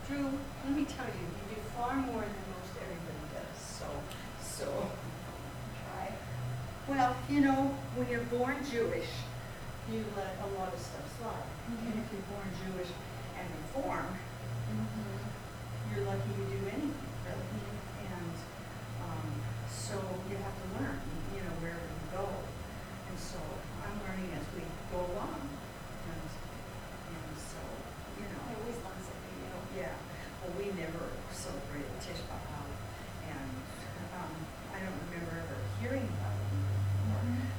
Drew, let me tell you, you do far more than most everybody does, so, Try. well, you know, when you're born Jewish, you let a lot of stuff slide. And if you're born Jewish and Reformed, you're lucky to do anything, really. And so you have to learn, you know, wherever you go. And so I'm learning as we go along. And so, you know. I always learn something new. Yeah. Well, we never celebrated Tish B'Av. And I don't remember ever hearing about it before.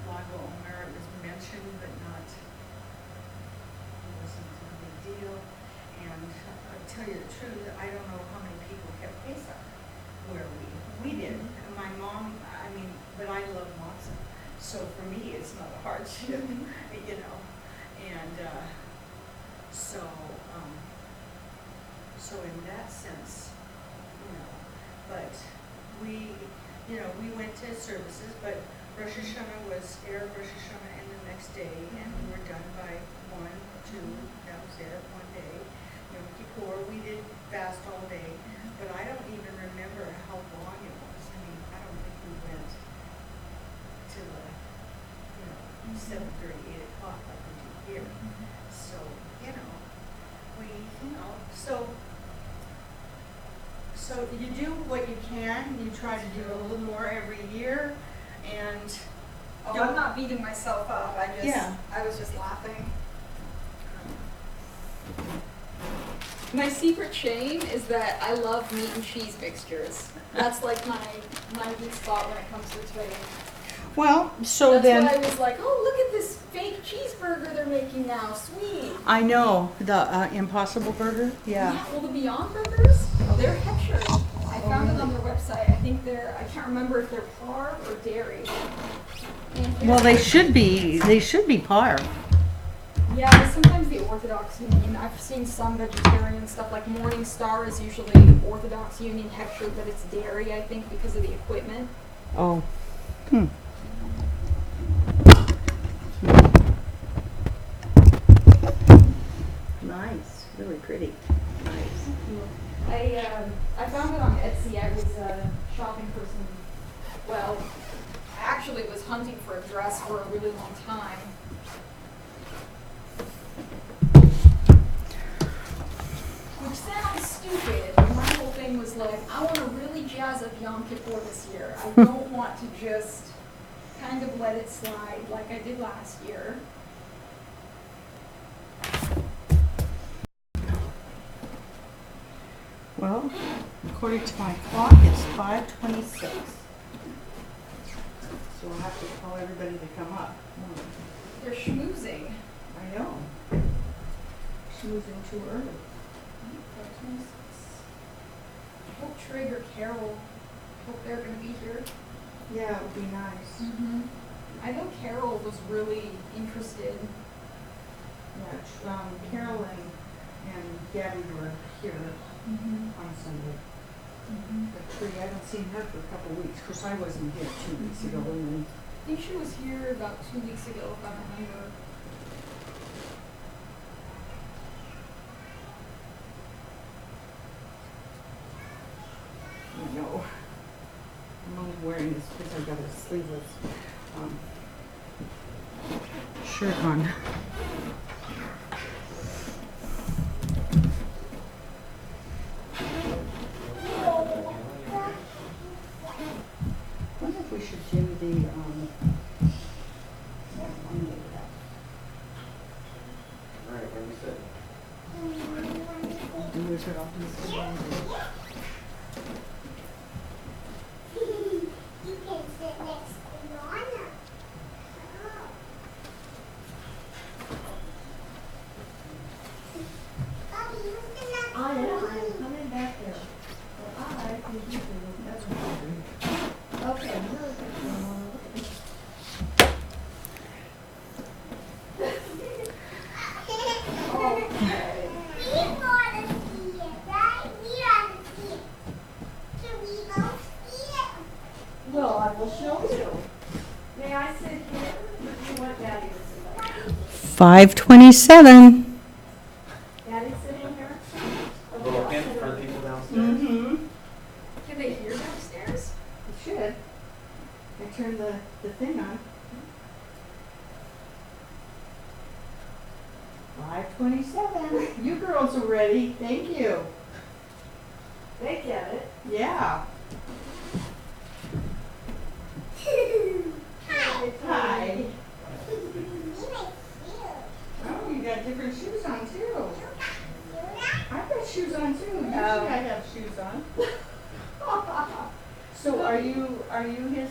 Lago Omer, it was mentioned, but not, it wasn't a big deal. And I'll tell you the truth, I don't know how many people kept Pesach where we did. And my mom, I mean, but I love matzah. So for me, it's not a hardship, you know. And so in that sense, you know, but we, you know, we went to services, but Rosh Hashanah was Erev Rosh Hashanah and the next day, and we were done by 1, 2, that was it, one day. Yom Kippur, we did fast all day, but I don't even remember how long it was. I mean, I don't think we went till, 7:30, 8 o'clock like we do here. So, you know, so you do what you can. You try to do a little more every year, and I'm not beating myself up. Yeah. I was just laughing. My secret shame is that I love meat and cheese mixtures. That's like my weak spot when it comes to today. well, so That's why I was like, oh, look at this fake cheeseburger they're making now, sweet. I know the Impossible Burger. Yeah. Well, the Beyond Burgers, they're hechshered. I found it on their website. I think I can't remember if they're parve or dairy. Well, they should be parve. Yeah, sometimes the Orthodox Union. I've seen some vegetarian stuff, like Morning Star is usually Orthodox Union hechshered, but it's dairy, I think, because of the equipment. Oh. Nice, really pretty. Nice. I found it on Etsy. I was shopping for some. Well, I actually was hunting for a dress for a really long time. Which sounds stupid. My whole thing was like, I want to really jazz up Yom Kippur this year. I don't want to just kind of let it slide like I did last year. Well, according to my clock, it's 5:26. So I'll have to call everybody to come up. They're schmoozing. I know. Schmoozing too early. I hope Trig or Carol, hope they're going to be here. Yeah, it would be nice. I know Carol was really interested. Yeah, Carol and Gabby were here on Sunday. But Tree, I haven't seen her for a couple of weeks. Of course, I wasn't here 2 weeks ago. And I think she was here about 2 weeks ago, if I remember. no, I'm only wearing this because I've got a sleeveless shirt on. I wonder if we should do the Alright, what do we say? You can sit next to Lana. Bobby, who's the next I am. one? I'm coming back there. Well, I think you do. That's what I do. Okay. Okay. We want to see it, right? We want to see it. Can we go see it? Well, I will show you. May I sit here? You want Daddy to sit back? 5:27. Daddy, sitting here. A little hint for the people downstairs. Mm-hmm. Can they hear downstairs? It should. I turned the thing on. 5:27. You girls are ready. Thank you. They get it. Yeah. Hi. Oh, you got different shoes on too. I've got shoes on too. Usually I have shoes on. So are you his?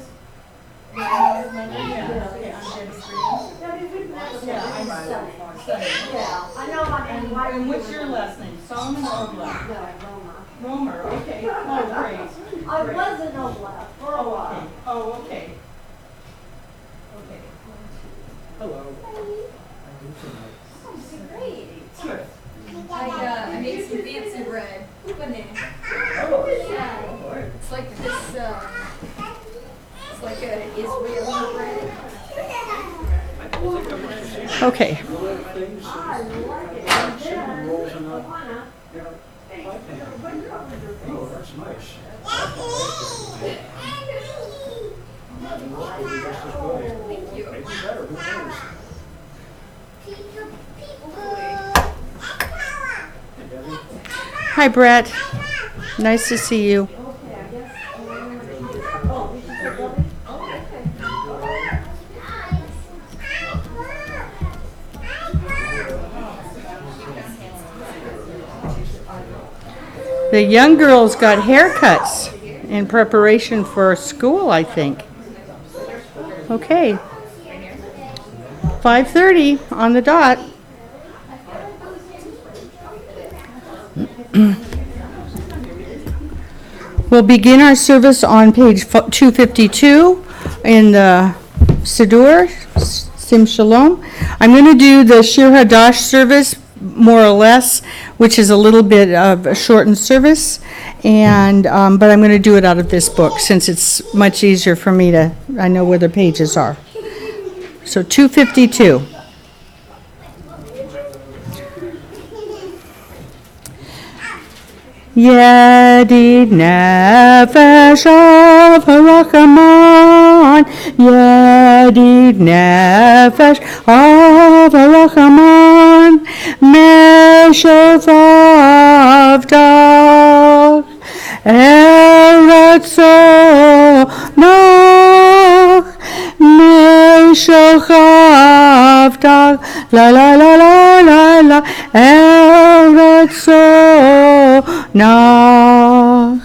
Yeah. Okay, I'm Debbie Green. Yeah, I'm Sunny. Yeah, I know my name. And what's your last name? Solomon or Obla? No, Roma. Romer, okay. Oh, great. I Great. was an Obla for a Oh, while. okay. Oh, okay. Okay. Hello. Oh, great. I made some fancy bread. Banana. Yeah. It's like this, it's like a Israeli bread. Okay. I like it. And then, Ohana. Oh, that's nice. Thank you. Maybe better, who knows? Hey, Debbie. Hi, Brett. Nice to see you. Okay, I guess. Oh, did you say Bobby? Oh, okay. The young girls got haircuts in preparation for school, I think. Okay. 5:30 on the dot. We'll begin our service on page 252 in the Siddur, Sim Shalom. I'm going to do the Shir Hadash service more or less, which is a little bit of a shortened service, and but I'm going to do it out of this book since it's much easier for me to, I know where the pages are. So 252. Yedid nefesh av harachaman, Yedid nefesh av harachaman, Meshav avdach, Eretz noch, Meshav avdach, la la la la la la, Eretz nach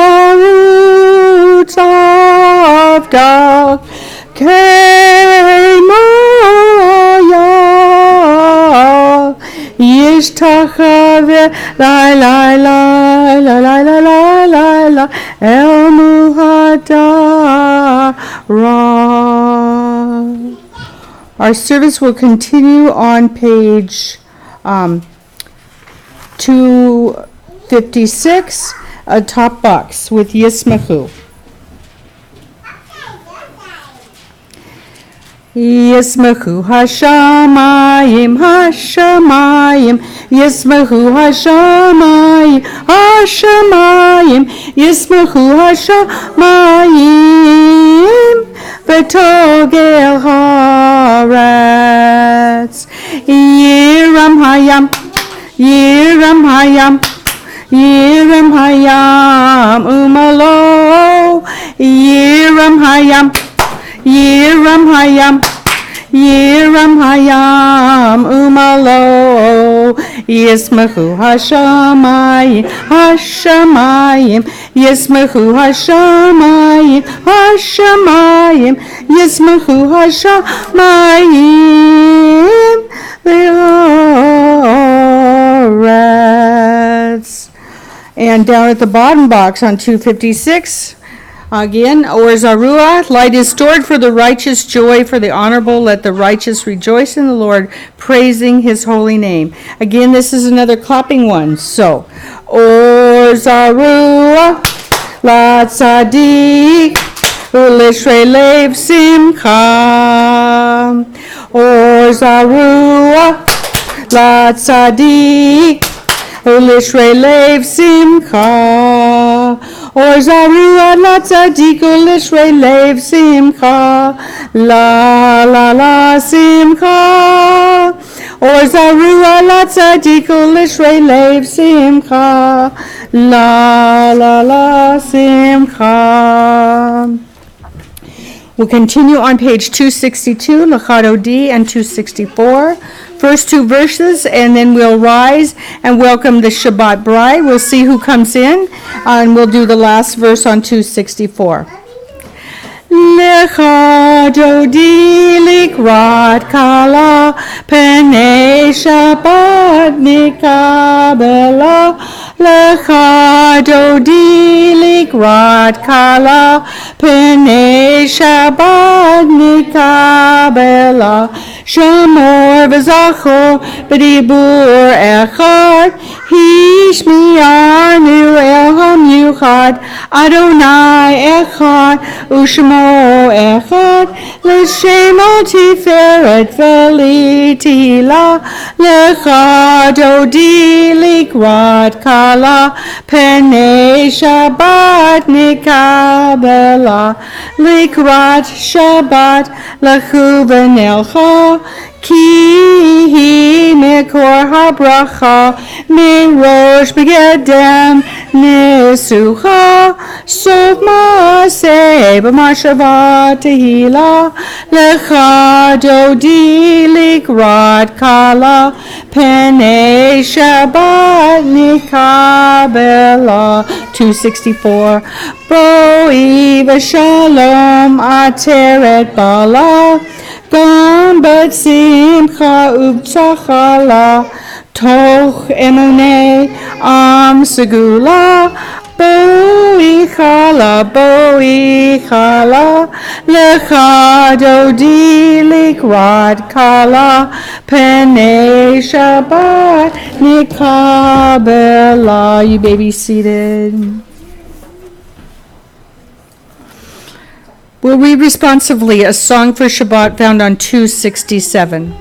Yarutz avdach Keimaya Yishtachave la la la la la la la la la El Muhadara. Our service will continue on page 256, a top box with Yismachu. Yismachu Hashamayim, Hashamayim, Yismachu Hashamayim, Hashamayim, Yismachu Hashamayim, V'togel haaretz, Yiram hayam, Yiram hayam, Yiram hayam, umalo, Yiram hayam, Yiram hayam, Yiram hayam, umalo, Yismachu hashamayim, hashamayim, Yismachu hashamayim, hashamayim, Yismachu hashamayim, V'oretz. And down at the bottom box on 256, again, Or Zarua, light is stored for the righteous, joy for the honorable. Let the righteous rejoice in the Lord, praising his holy name. Again, this is another clapping one. So, Or Zarua, La Tzadik, Ulishrei Lev Simcha. Or Zarua, la tzadik, ulishrei lev simcha. Or zaru ad la tzadik, ulishrei lev simcha, la simcha. Or zaru ad la tzadik, ulishrei lev simcha, la simcha. We'll continue on page 262, Lachado D, and 264. First two verses, and then we'll rise and welcome the Shabbat bride. We'll see who comes in, and we'll do the last verse on 264. Lecha dodi likrat kala penei Shabbat nikabela. Lecha dodi likrat kala penei Shabbat nikabela. Shamor v'zachor b'dibur echad hishmianu el hamyuchad Adonai echad u'shmo echad l'shemo tiferet v'litila lecha dodi likrat kala penei Shabbat nikabela likrat Shabbat lechu v'nelcha ki hi mekor habracha mirosh begedem nisucha sof maaseh b'mashava tehila lecha dodi likrat kala penei Shabbat nikabela. 264 Boi v'shalom ateret bala Gam bat simcha ubtachala toch emunei am segula boi chala lecha dodi likrat kala penei Shabbat nikabela. You may be seated. We'll read responsively a song for Shabbat found on 267.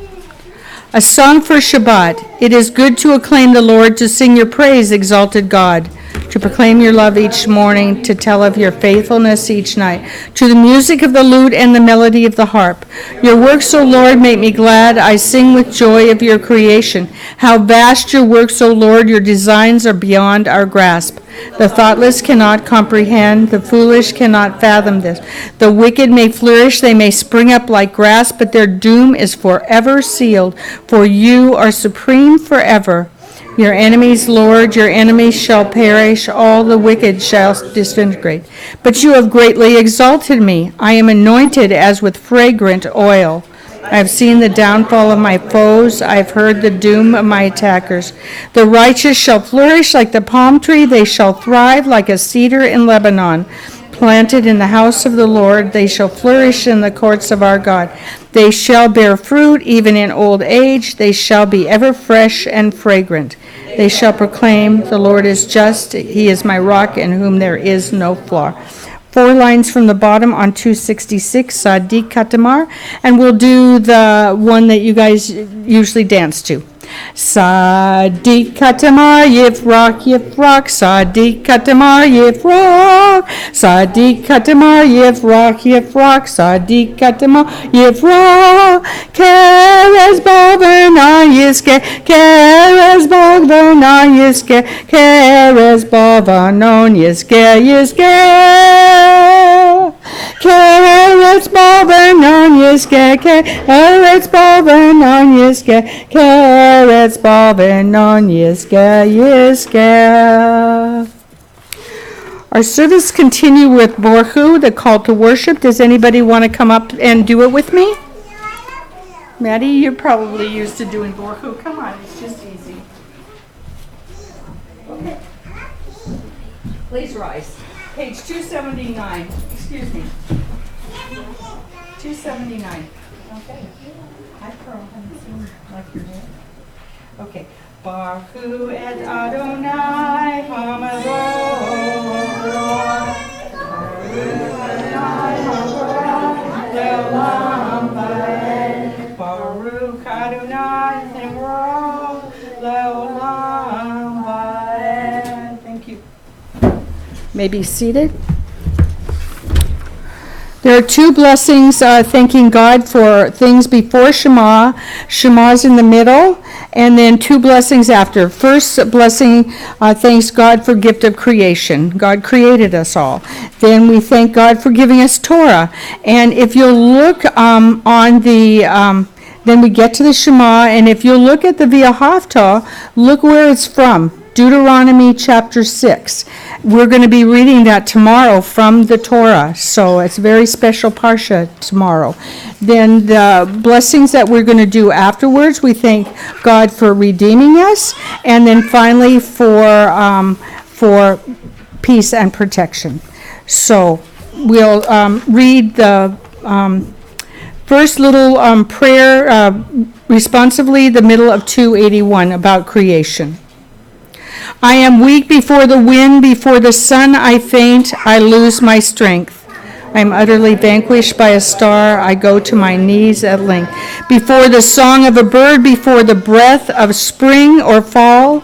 A song for Shabbat. It is good to acclaim the Lord, to sing your praise, exalted God, to proclaim your love each morning, to tell of your faithfulness each night, to the music of the lute and the melody of the harp. Your works, O Lord, make me glad. I sing with joy of your creation. How vast your works, O Lord, your designs are beyond our grasp. The thoughtless cannot comprehend, the foolish cannot fathom this. The wicked may flourish, they may spring up like grass, but their doom is forever sealed, for you are supreme forever. Your enemies, Lord, your enemies shall perish, all the wicked shall disintegrate. But you have greatly exalted me. I am anointed as with fragrant oil. I have seen the downfall of my foes. I have heard the doom of my attackers. The righteous shall flourish like the palm tree. They shall thrive like a cedar in Lebanon. Planted in the house of the Lord, they shall flourish in the courts of our God. They shall bear fruit even in old age. They shall be ever fresh and fragrant. They shall proclaim, the Lord is just. He is my rock in whom there is no flaw. 4 lines from the bottom on 266, Sadiq Katamar, and we'll do the one that you guys usually dance to. Sadiq Katamar Yifrak Yifrak, Sadiq Katamar Yifrak, Sadiq Katamar Yifrak Yifrak, Sadiq Katamar Yifrak, Keres Bavana Yiske, Keres Bavana Yiske, Keres Bavanon Yiske Yiske, Keres Bavanon Yiske, Keres Bavanon Yiske, Keres Bavanon Yiske Yiske. Our service continue with Borchu, the call to worship. Does anybody want to come up and do it with me? Maddie, you're probably used to doing Borchu. Come on, it's just easy. Okay. Please rise. Page 279. Excuse me. 279. Okay. Hi, Pearl. Haven't seen you like your hair. Okay. Baruch et Adonai Hamelach. Baruch Adonai Hamelach. may be seated. There are two blessings, thanking God for things before Shema. Shema's in the middle, and then two blessings after. First blessing, thanks God for gift of creation. God created us all. Then we thank God for giving us Torah. And if you'll look on the, then we get to the Shema, and if you'll look at the Via Haftarah, look where it's from. Deuteronomy chapter 6. We're going to be reading that tomorrow from the Torah, so it's a very special parsha tomorrow. Then the blessings that we're going to do afterwards, we thank God for redeeming us, and then finally for peace and protection. So we'll read the first little prayer responsively, the middle of 281 about creation. I am weak before the wind, before the sun I faint, I lose my strength. I am utterly vanquished by a star, I go to my knees at length. Before the song of a bird, before the breath of spring or fall,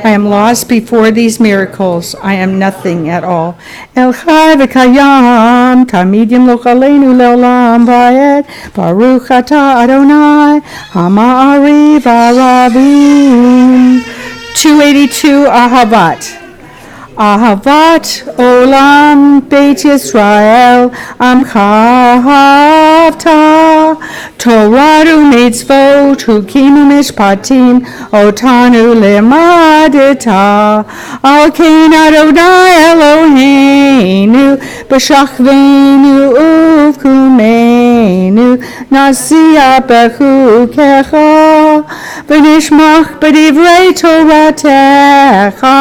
I am lost before these miracles, I am nothing at all. El Chai v'Kayam, Tamidim lo chaleinu leolam va'ed, Baruch atah Adonai, Hama'ari v'aravim. 282 Ahavat. Ahavat Olam Beit Yisrael Amcha Havta Torah Mitzvot Hukimu Mishpatim Otanu Lemadita Al Kain Adonai Eloheinu B'shachveinu Uvkumeinu Nasiya Bechukecha V'nishmach B'divrei Toratecha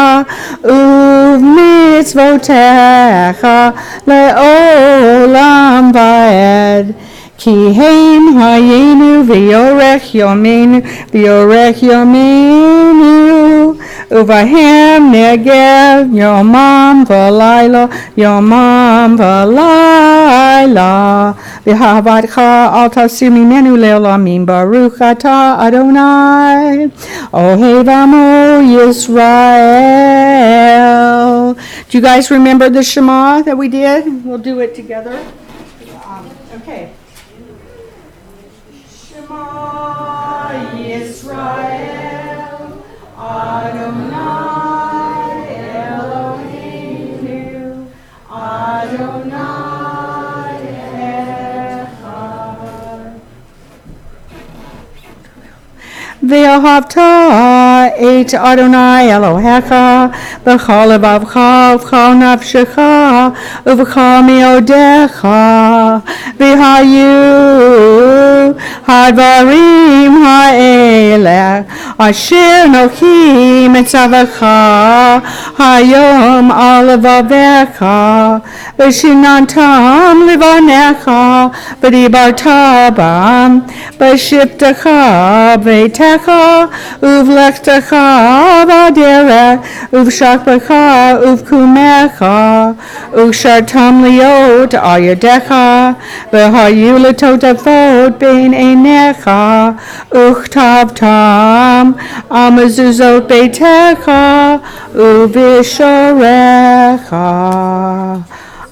Mitzvotecha le'olam va'ed ki heim hayenu v'yorech yomenu uvahem negev yomam v'layla v'havatcha al tasir mimenu le'olamim baruch atah Adonai ohev amo Yisrael. Do you guys remember the Shema that we did? We'll do it together. Okay. Shema Yisrael Adonai Eloheinu Adonai Echad. Ve'ahavta et Adonai Elohecha v'chol levavcha v'chol nafshecha uv'chol meodecha v'hayu hadvarim ha'eleh asher nochi mitzavacha hayom al levavecha v'shinantam levanecha v'dibarta bam v'shiftecha v'techa uvlechtecha v'aderech uvshakbecha uvkumecha uvshartam liot al yadecha v'hayu letotafot bein einecha uchtavtam amazuzot beitecha uvishorecha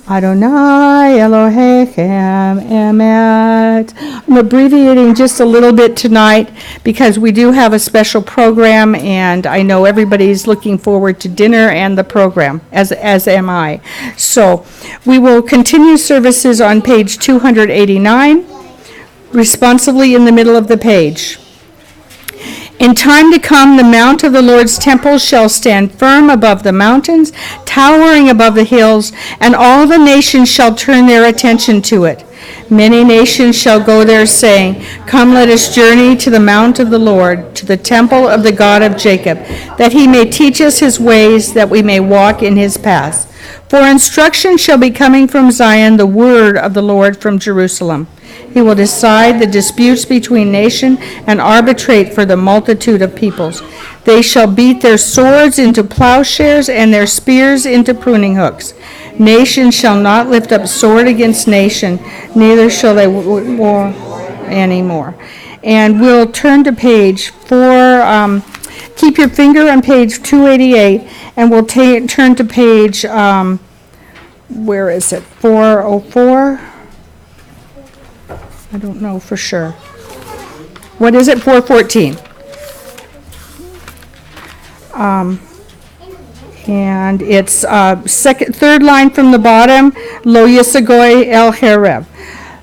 Adonai Elohechem Emet. I'm abbreviating just a little bit tonight because we do have a special program, and I know everybody's looking forward to dinner and the program, as am I. So we will continue services on page 289, responsively in the middle of the page. In time to come, the mount of the Lord's temple shall stand firm above the mountains, towering above the hills, and all the nations shall turn their attention to it. Many nations shall go there, saying, Come, let us journey to the mount of the Lord, to the temple of the God of Jacob, that he may teach us his ways, that we may walk in his paths. For instruction shall be coming from Zion, the word of the Lord from Jerusalem. He will decide the disputes between nation and arbitrate for the multitude of peoples. They shall beat their swords into plowshares and their spears into pruning hooks. Nation shall not lift up sword against nation, neither shall they war anymore. And we'll turn to page 4. Keep your finger on page 288, and we'll turn to page where is it? 404? I don't know for sure. What is it? 414. And it's third line from the bottom. Lo yisagoy el hereb.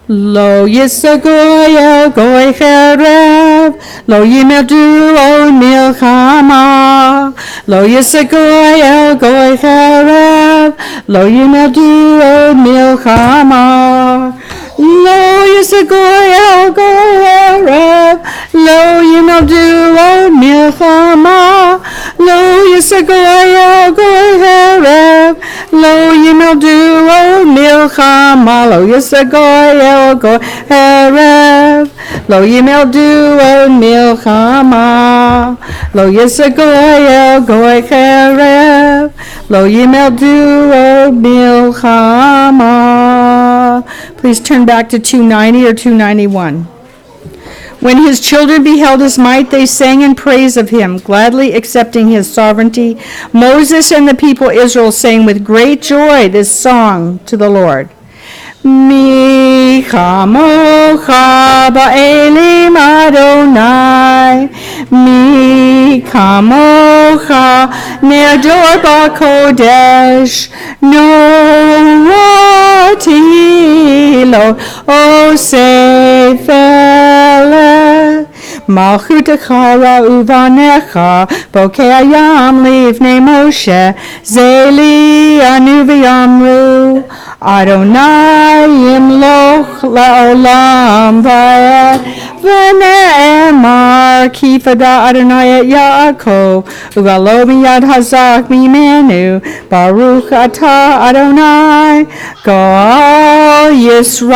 Lo yisagoy el goy hereb. Lo yimeldu o milchama. Lo yisagoy el goy hereb. Lo yimeldu o milchama. Lo yisagoy el goy hereb. Lo yimeldu o milchama. Lo yisagoy el goy hereb. Lo yimeldu o milchama. Lo yisagoy el goy hereb. Lo yimeldu o milchama. Lo yisagoy el goy hereb. Lo yimeldu o milchama. Please turn back to 290 or 291. When his children beheld his might, they sang in praise of him, gladly accepting his sovereignty. Moses and the people Israel sang with great joy this song to the Lord. Mi kamocha ba'elim Adonai, mi kamocha ne'ador ba'kodesh, noati lo osefele. Malchutecha uvanecha, bokeyam livnei Moshe, zeli anu v'yamru, Adonai yimloch la'olam va'ed, v'ne'emar kifada Adonai et Yaakov, uvalo miyad hazak mimenu, Baruch atah Adonai, Gal Yisrael.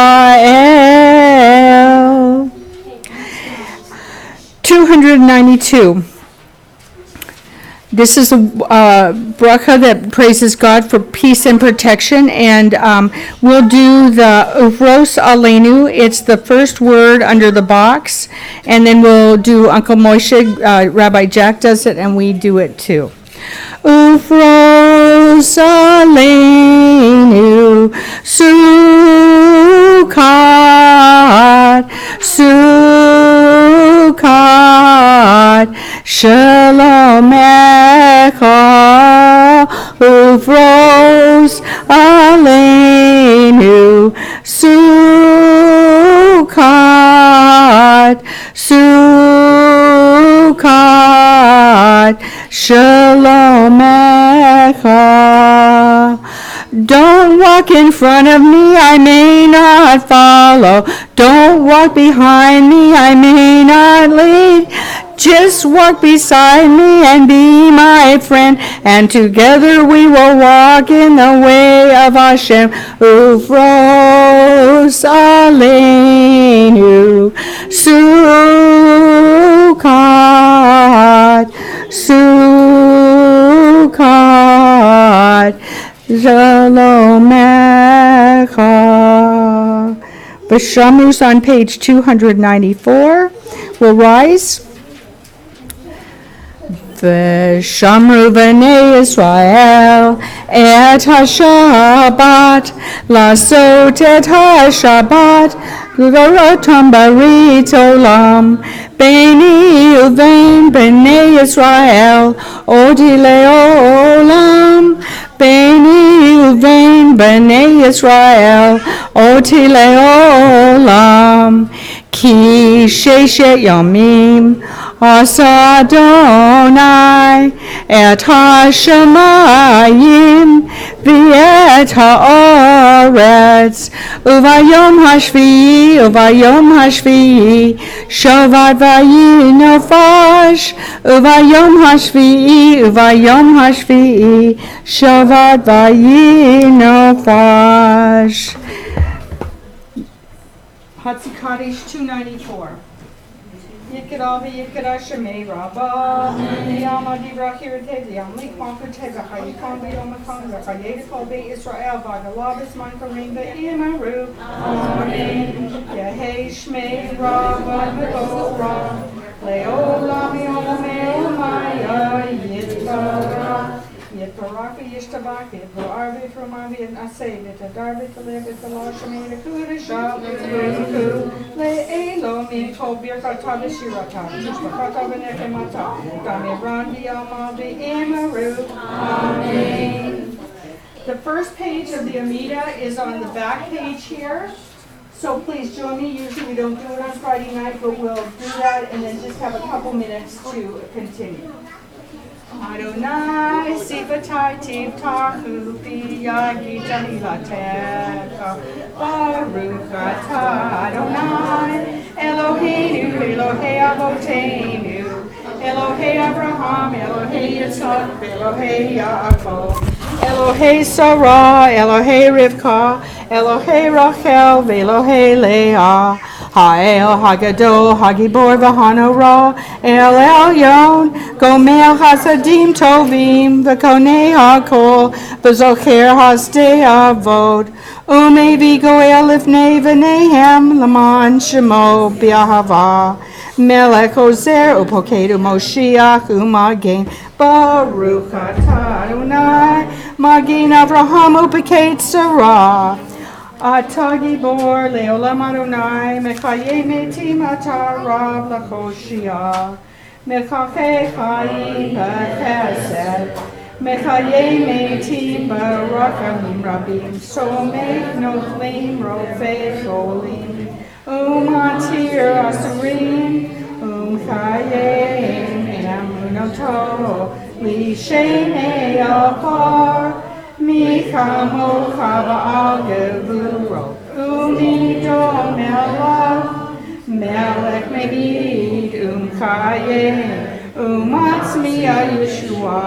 292. This is a bracha that praises God for peace and protection, and we'll do the Uvros Aleinu. It's the first word under the box, and then we'll do Uncle Moshe. Rabbi Jack does it, and we do it too. Uvros Aleinu Sukkot, Sukkot, Shalom Echa, Uvros Aleinu Sukkot, Sukkot, Shalom Echa. Don't walk in front of me, I may not follow. Don't walk behind me, I may not lead. Just walk beside me and be my friend, and together we will walk in the way of Hashem. Uvros Aleinu Sukkot, Sukkot, Shalom Echa. V'shamrus on page 294 will rise. V'shamru b'nei Yisrael et ha-Shabbat, lasot et ha-Shabbat, l'rotam barit olam, beini uvein b'nei Yisrael, odi le'olam, beini uvein b'nei Yisrael, odi le'olam, ki sheshet yamim, Asa Adonai et ha-shamayim v'et ha'aretz uvayom hashvi'i shovat vayinofash uvayom hashvi'i shovat vayinofash. Hatzikadish 294. Yikara v'yikara shemei rabba, niyama divrachir teviyam likman kuteva hayikam v'yomakam v'chayed kol be Israel v'agalabis man karim v'imaru. Amen. Yehei shmei rabba v'torah, le'olam yomei umaya yitkara, yitkara Yishtabaki, Yishtabaki, Arvit, Romavi, and Asavit, Darvit, Levit, Loshami, Kudisha, Leku, Le Elo, Mi Tobir, Katavi, Shirata, Tishbakata, Venekemata, Dami, Randi, Amavi, Imaru. Amen. The first page of the Amida is on the back page here. So please join me. Usually we don't do it on Friday night, but we'll do that and then just have a couple minutes to continue. Adonai sivatai tiv tahu piyagi tanilateka Baruch atah Adonai Eloheinu Elohei Avoteinu Elohei Abraham Elohei Yitzhak Elohei Yaakov Elohei Sarah Elohei Rivka Elohei Rachel Elohei Leah Ha'el Hagadol Hagibor V'Hanora El Elyon Gomel Hasadim Tovim V'Konei HaKol V'Zocher Hasdei Avod Umevi Goel Lifnei V'Nehem L'man Shemo B'Ahava Melech Ozer Upokedu Moshiach Umagen Baruch atah Adonai Magin Avraham Upoket Sarah Atah Gibor Leolam Adonai Mechaye Metim Atah Rav Lachoshia Mechache Chaim B'Chesed Mechaye Metim B'Rachamim Rabim Somech Noflim Rofei Cholim Umatir Asurim Chayim Emunoto Lishenei Alpar Mikamo Chava Al Gevuro Umido Melech Melech Megid Chayim Umatzmiya Yeshua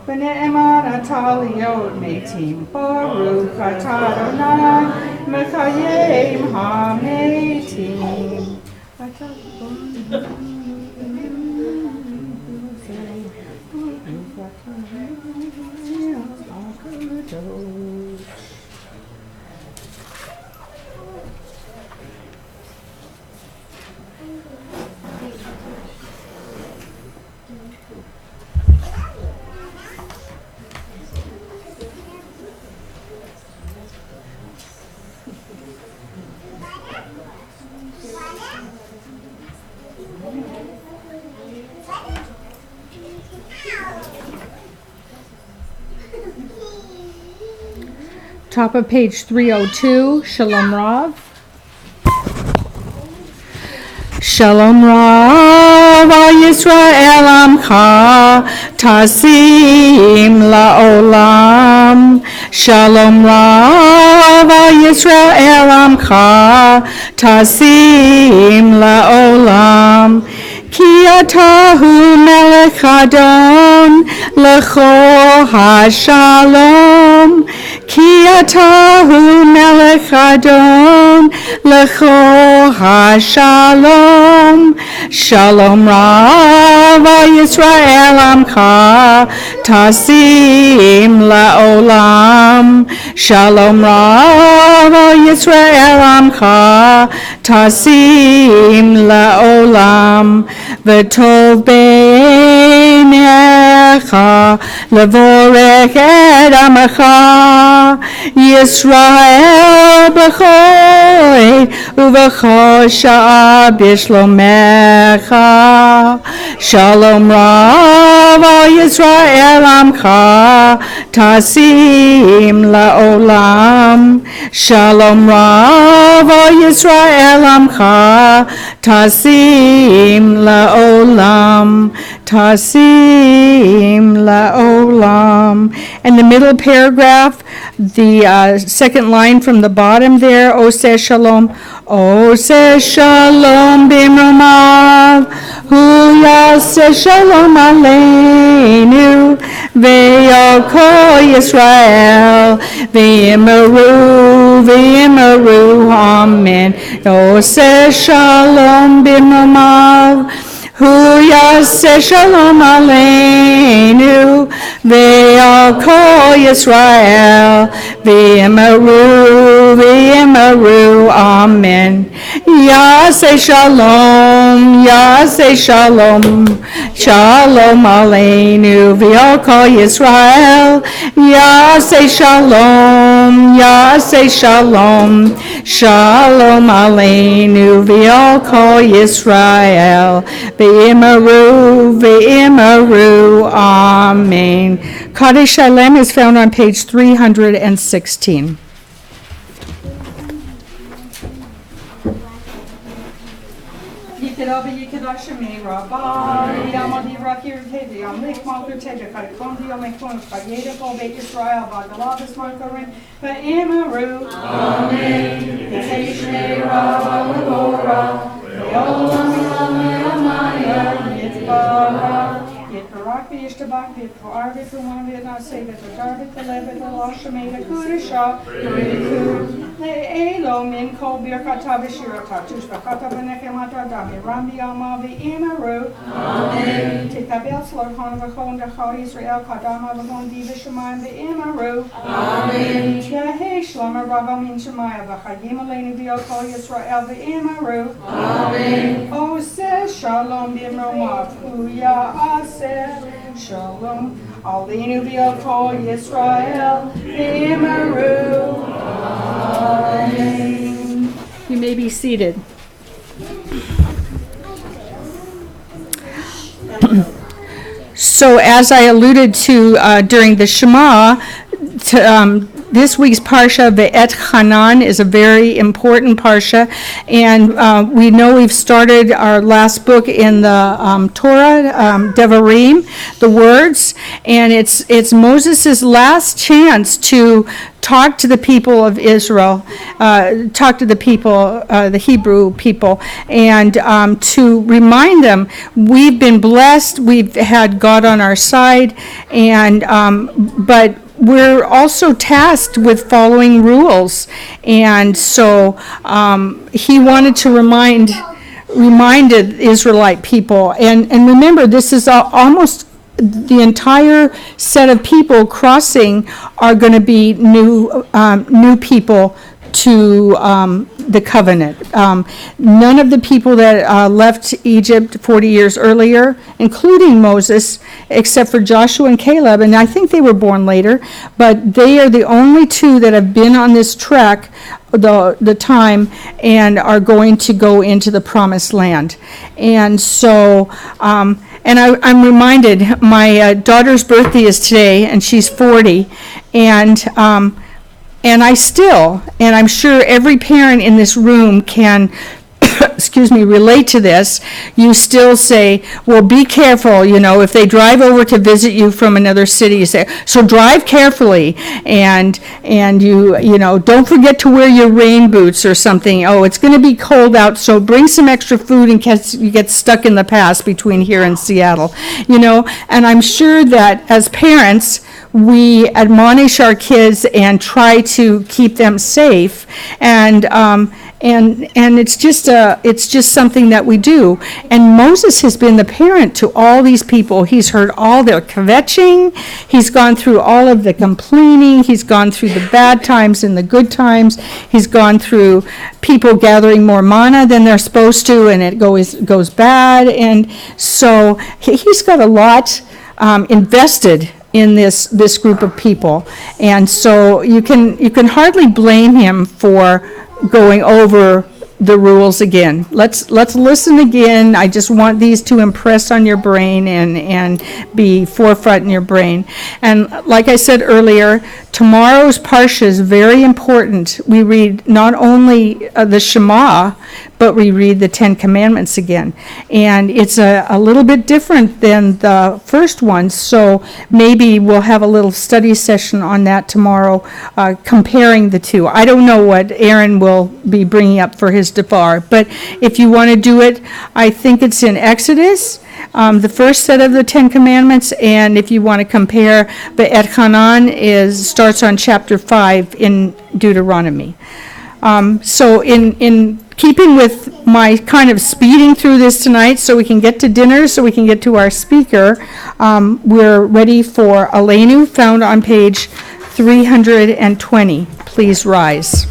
V'ne'eman Ataliot Metim Baruch atah Adonai Mechayim HaMetim. Top of page 302, Shalom Rav. Shalom Rav al Yisrael Amcha Tasim La'olam. Shalom Rav al Yisrael Amcha Tasim La'olam. Ki atahu melech adon lecho hashalom. Ki atahu melech adon lecho hashalom. Shalom Rav al Yisrael Amcha Tasim La'olam. Shalom Rav al Yisrael Amcha Tasim La'olam. V'tov beinecha levorech et amecha Yisrael b'chol uv'chol sha'a b'shlomecha. Shalom Rav al Yisrael Amcha Tasim La'olam. Shalom Rav al Yisrael Amcha Tasim La'olam. Tasim La'olam. And the middle paragraph, the second line from the bottom there, Oseh Shalom. Oseh Shalom b'mromav, hu yaseh Shalom aleinu, ve'al kol Yisrael, v'yimaru, amen. Oseh Shalom b'mromav, hu yaseh Shalom aleinu, ve'al kol Yisrael, v'yimaru, Amen. Yaseh Shalom, Yaseh Shalom, Shalom Aleinu v'al kol Yisrael. Yaseh Shalom, Yaseh Shalom, Shalom Aleinu v'al kol Yisrael. Ve'imaru, ve'imaru, Amen. Kaddish Shalem is found on page 316. Yikirabi yikirashimi rabba, yamadi rakir tevi, amlik malkur tevi, karikondi amekun, kageda kol beit Yisrael, bagalabas markarim, ve'imaru. Amen. Yiteshmei rabba l'gora, ve'olam yamayamaya, yitzbara. Yitbarak v'yishtabak v'yitpoar v'yitpuan v'yitnaseh v'yitadar v'yitalev v'yitaloshim v'yitkurisha v'yitkur le'elo min kol birkata v'shirata tushbachata v'nechemata da'miram v'yama v'imaru. Amen. Titabel slorchon v'chon dachal Yisrael kadama v'chon di v'shamayim v'imaru. Amen. Yahei shlama rava min shemaya v'chayim aleinu v'yal kol Yisrael v'imaru. Amen. Oseh shalom b'imromav uya'aseh Shalom, Aleinu v'yal kol Yisrael, v'yimaru. Amen. You may be seated. So as I alluded to during the Shema, this week's Parsha, Ve'et Hanan, is a very important Parsha, and we know we've started our last book in the Torah, Devarim, the words, and it's Moses' last chance to talk to the people of Israel, talk to the people, the Hebrew people, and to remind them we've been blessed, we've had God on our side, and but we're also tasked with following rules, and so he wanted to remind the Israelite people, and remember, this is almost the entire set of people crossing are going to be new people to the covenant. None of the people that left Egypt 40 years earlier, including Moses, except for Joshua and Caleb, and I think they were born later, but they are the only two that have been on this trek the time and are going to go into the promised land. And so and I'm reminded, my daughter's birthday is today, and she's 40, and I still, and I'm sure every parent in this room can, relate to this, you still say, well, be careful, if they drive over to visit you from another city, you say, so drive carefully, and you don't forget to wear your rain boots or something. Oh, it's going to be cold out, so bring some extra food in case you get stuck in the pass between here and Seattle, and I'm sure that as parents, we admonish our kids and try to keep them safe, and it's just something that we do. And Moses has been the parent to all these people. He's heard all their kvetching. He's gone through all of the complaining. He's gone through the bad times and the good times. He's gone through people gathering more manna than they're supposed to, and it goes bad. And so he's got a lot invested in this group of people, and so you can hardly blame him for going over the rules again. Let's listen again. I just want these to impress on your brain and be forefront in your brain. And like I said earlier, tomorrow's Parsha is very important. We read not only the Shema, but we read the Ten Commandments again. And it's a little bit different than the first one, so maybe we'll have a little study session on that tomorrow, comparing the two. I don't know what Aaron will be bringing up for his dafar, but if you want to do it, I think it's in Exodus, the first set of the Ten Commandments, and if you want to compare, the Et Hanan starts on chapter 5 in Deuteronomy. So in keeping with my kind of speeding through this tonight so we can get to dinner, so we can get to our speaker, we're ready for Aleinu, found on page 320. Please rise.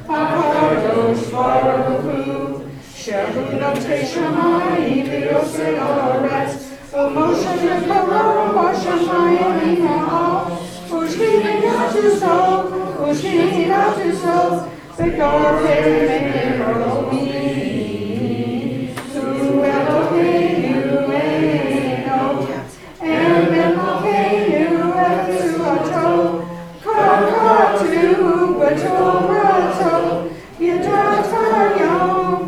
HaKadosh Baruch Hu, Shehu Notei Shamayim v'Yosei Haaretz, U'Moshe v'Karo Hashemayim Ha'al, U'Shkini Yatuso, U'Shkini Yatuso, V'Yoreh Me'eromi, Hu Eloheinu Eino, Em Eloheinu Esuato, Kakatu B'Torato, Yadata Yom,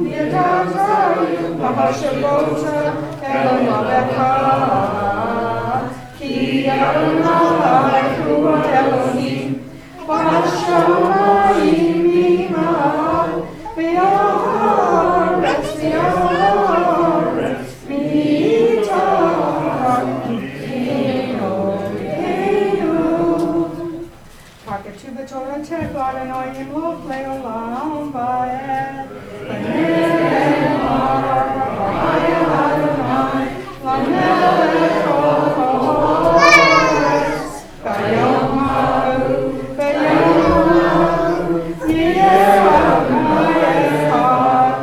Mahashabota, Elohecha, Ki Adonai Hu Elohim, Hashamayim Imam, V'Yaretz Torah Tech Adonai Lo Leolam Vaed Adonai Lamelech Haaretz Vayom Ha'u Yeh Adonai Echad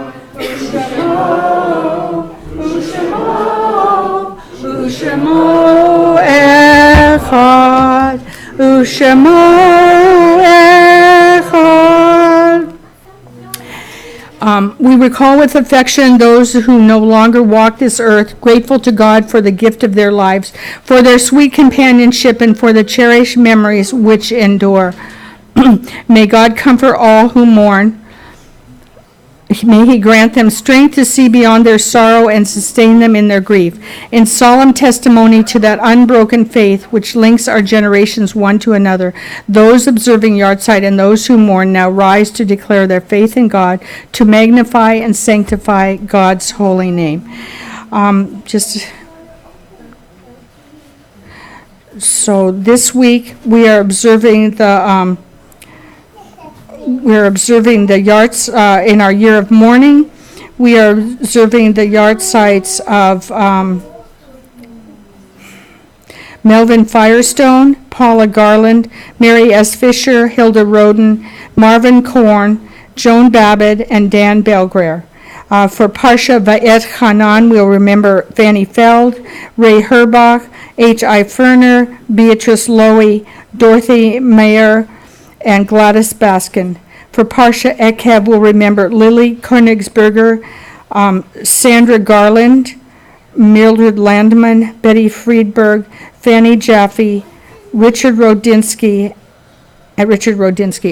U'Shemo Echad U'Shemo we recall with affection those who no longer walk this earth, grateful to God for the gift of their lives, for their sweet companionship, and for the cherished memories which endure. May God comfort all who mourn. May He grant them strength to see beyond their sorrow and sustain them in their grief, in solemn testimony to that unbroken faith which links our generations one to another. Those observing Yahrzeit and those who mourn now rise to declare their faith in God, to magnify and sanctify God's holy name. So this week we are observing the Yartz in our year of mourning. We are observing the Yartzites of Melvin Firestone, Paula Garland, Mary S. Fisher, Hilda Roden, Marvin Korn, Joan Babbitt, and Dan Belgrer. For Parsha Va'et Hanan, we'll remember Fanny Feld, Ray Herbach, H.I. Ferner, Beatrice Lowy, Dorothy Mayer, and Gladys Baskin. For Parsha Ekev, we'll remember Lily Königsberger, Sandra Garland, Mildred Landman, Betty Friedberg, Fanny Jaffe, Richard Rodinsky.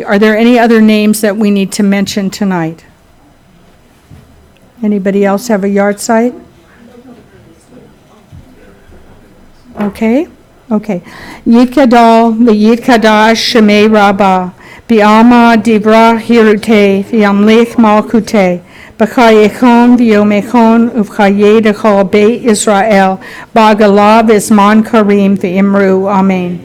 Are there any other names that we need to mention tonight? Anybody else have a Yahrzeit? Okay. Yikadal v'yitkadash shemei Rabbah, bi'alma divra hirute, v'yamlich malkute, b'chayechon v'yomechon, uv'chayei dechol beit Yisrael, ba'galav v'zman karim v'imru, amen.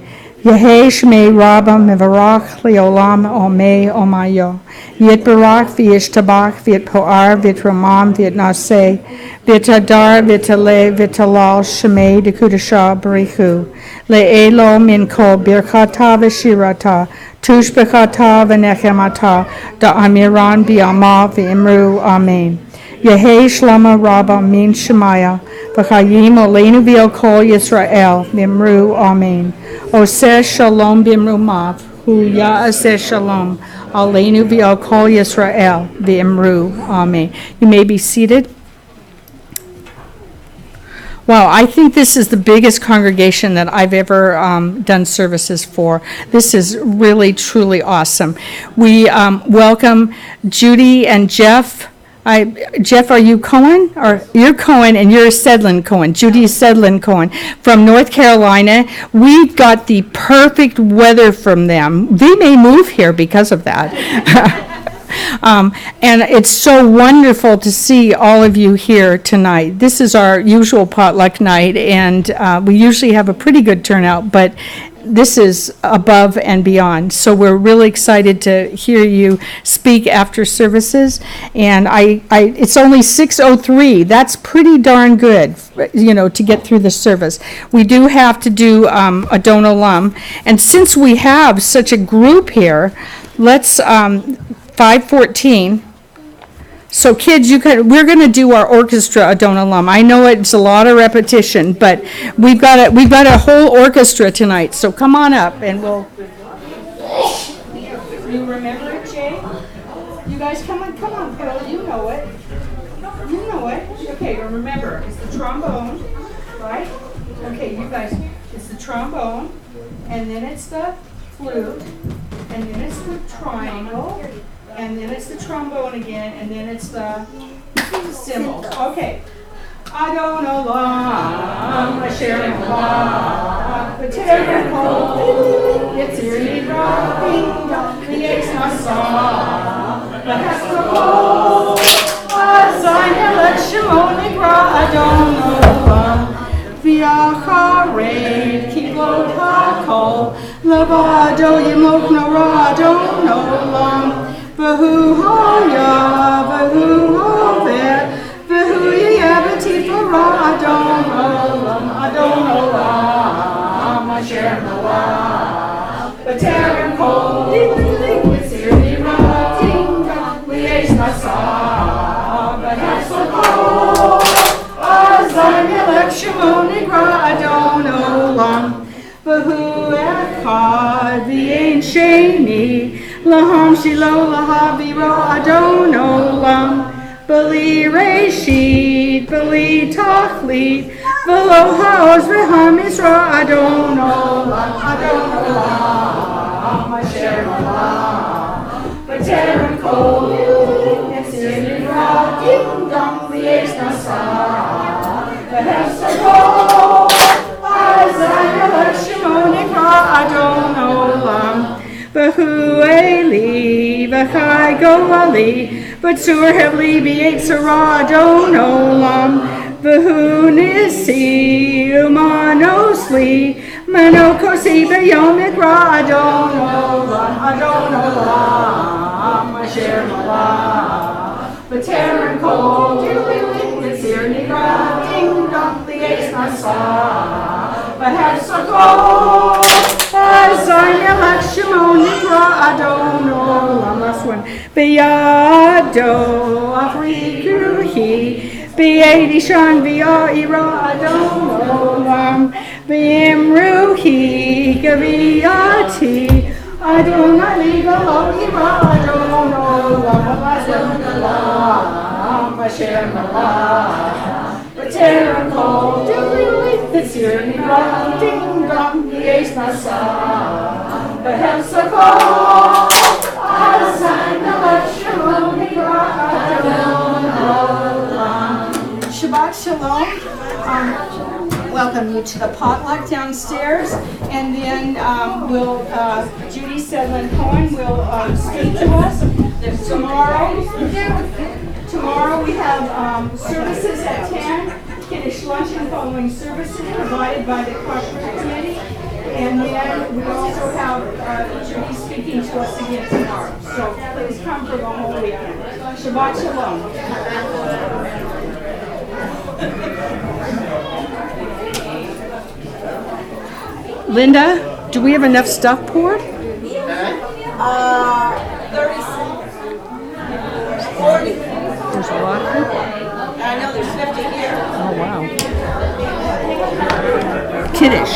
Yehei shmei Rabbah mevarach leolam omei omayo. Yitbarach v'yishtabach v'yitpoar v'yitramam v'yitnaseh v'yitadar v'yitale v'yitalal shmei dekudasha barichu. Le'elo min kol birchata v'shirata tushbechata v'nechemata da'amiran bi'ama v'imru amen. Yehei shlama Rabbah min shemaya v'chayim oleinu v'el kol Yisrael v'imru amen. Oseh shalom b'imrumav hu ya'aseh shalom aleinu v'al kol Yisrael v'imru amen. You may be seated. Wow, I think this is the biggest congregation that I've ever done services for. This is really, truly awesome. We welcome Judy and Jeff. Jeff, are you Cohen? Or you're Cohen and you're Sedlin Cohen. Judy Sedlin Cohen from North Carolina. We got the perfect weather from them. They may move here because of that. And it's so wonderful to see all of you here tonight. This is our usual potluck night, and we usually have a pretty good turnout, but this is above and beyond. So we're really excited to hear you speak after services. And it's only 6:03. That's pretty darn good, to get through the service. We do have to do Adon Olam. And since we have such a group here, let's 5:14. So kids, we're gonna do our orchestra Adon Alum. I know it's a lot of repetition, but we've got a whole orchestra tonight, so come on up and we'll. You remember it, Jay? You guys, come on, Phil, you know it. You know it. Okay, remember, it's the trombone, right? Okay, you guys, it's the trombone, and then it's the flute, and then it's the triangle, and then it's the trombone again, and then it's the cymbal. Okay. I don't know long, I share a lot, but terrible, it's really rocking, the ace my song, but has to go, as I let Shimonic I don't know long, via charade, kilo hakol, lavado, yimok no ra, I don't know long, bahu hoya, bahu hovet, I don't know, I share no but Terran cold, it's really rotting, we ace my song, but that's so cold, as I'm election I don't know, but who at card, the ain't shady, laham shilo, lahabiro, I don't know, Beli Rashid, Beli Tachlit, Velo Haos, Veham Isra, I don't know, my share of but Terran cold, it's in Iraq, ding dong, the ace no sa, but has to go, as I election I don't know, Bahu Eli, Bahai Goali, but Sur Heavily be eight Sarah, don't know, Bahu Nisi, Umanosli, Mano Kosi, Bayomikra, I don't know, I share my but Terran cold, it's here, Nigra, ding dong, the ace not saw, but has so cold, as I election I don't know, last one, Beado, Afrikuhi, Beadi Shan, Bia Ira, I don't know, Bimruhi, Gaviati, I do not legal Ira, I don't know, I share my but Terran cold, it's here, ding dong, the ace not saw, but have so cold, as I'm election Shabbat Shalom. Welcome you to the potluck downstairs, and then Judy Sedlin Cohen will speak to us. Tomorrow we have services at 10, Kiddush luncheon following services provided by the Kosher Committee, and then we also have Judy speaking to us again tomorrow. So please come for the whole weekend. Shabbat Shalom. Linda, do we have enough stuff poured? 40. There's a lot of people. I know there's 50 here. Oh, wow. Kiddush.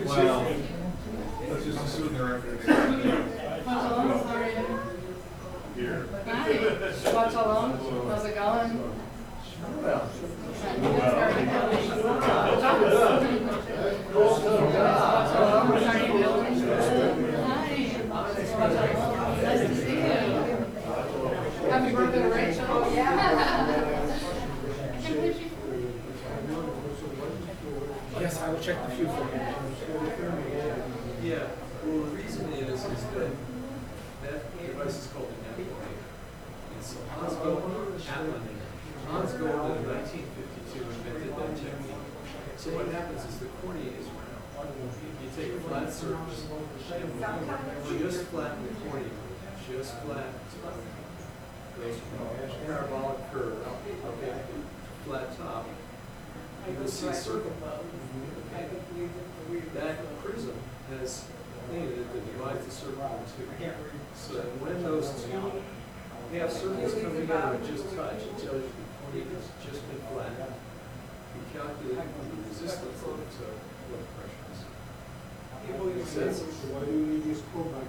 Well, Beth Sholom, how's it going? Nice to see you. Happy birthday to Rachel. Yes, I will check the few for you. Yeah, well, the reason is that device is called an amplifier. And so Hans Gold in 1952 invented that technique. So what happens is the cornea is round. You take a flat surface, and just flatten the cornea, just flatten goes from a parabolic curve, okay, flat top, you will see a circle. Okay. That prism has thing that divides the circle in two. So when those two half circles come together and just touch, it tells you the cornea has just been flattened. You calculate the resistance of it to blood pressure is. Makes sense? Why do you need this program?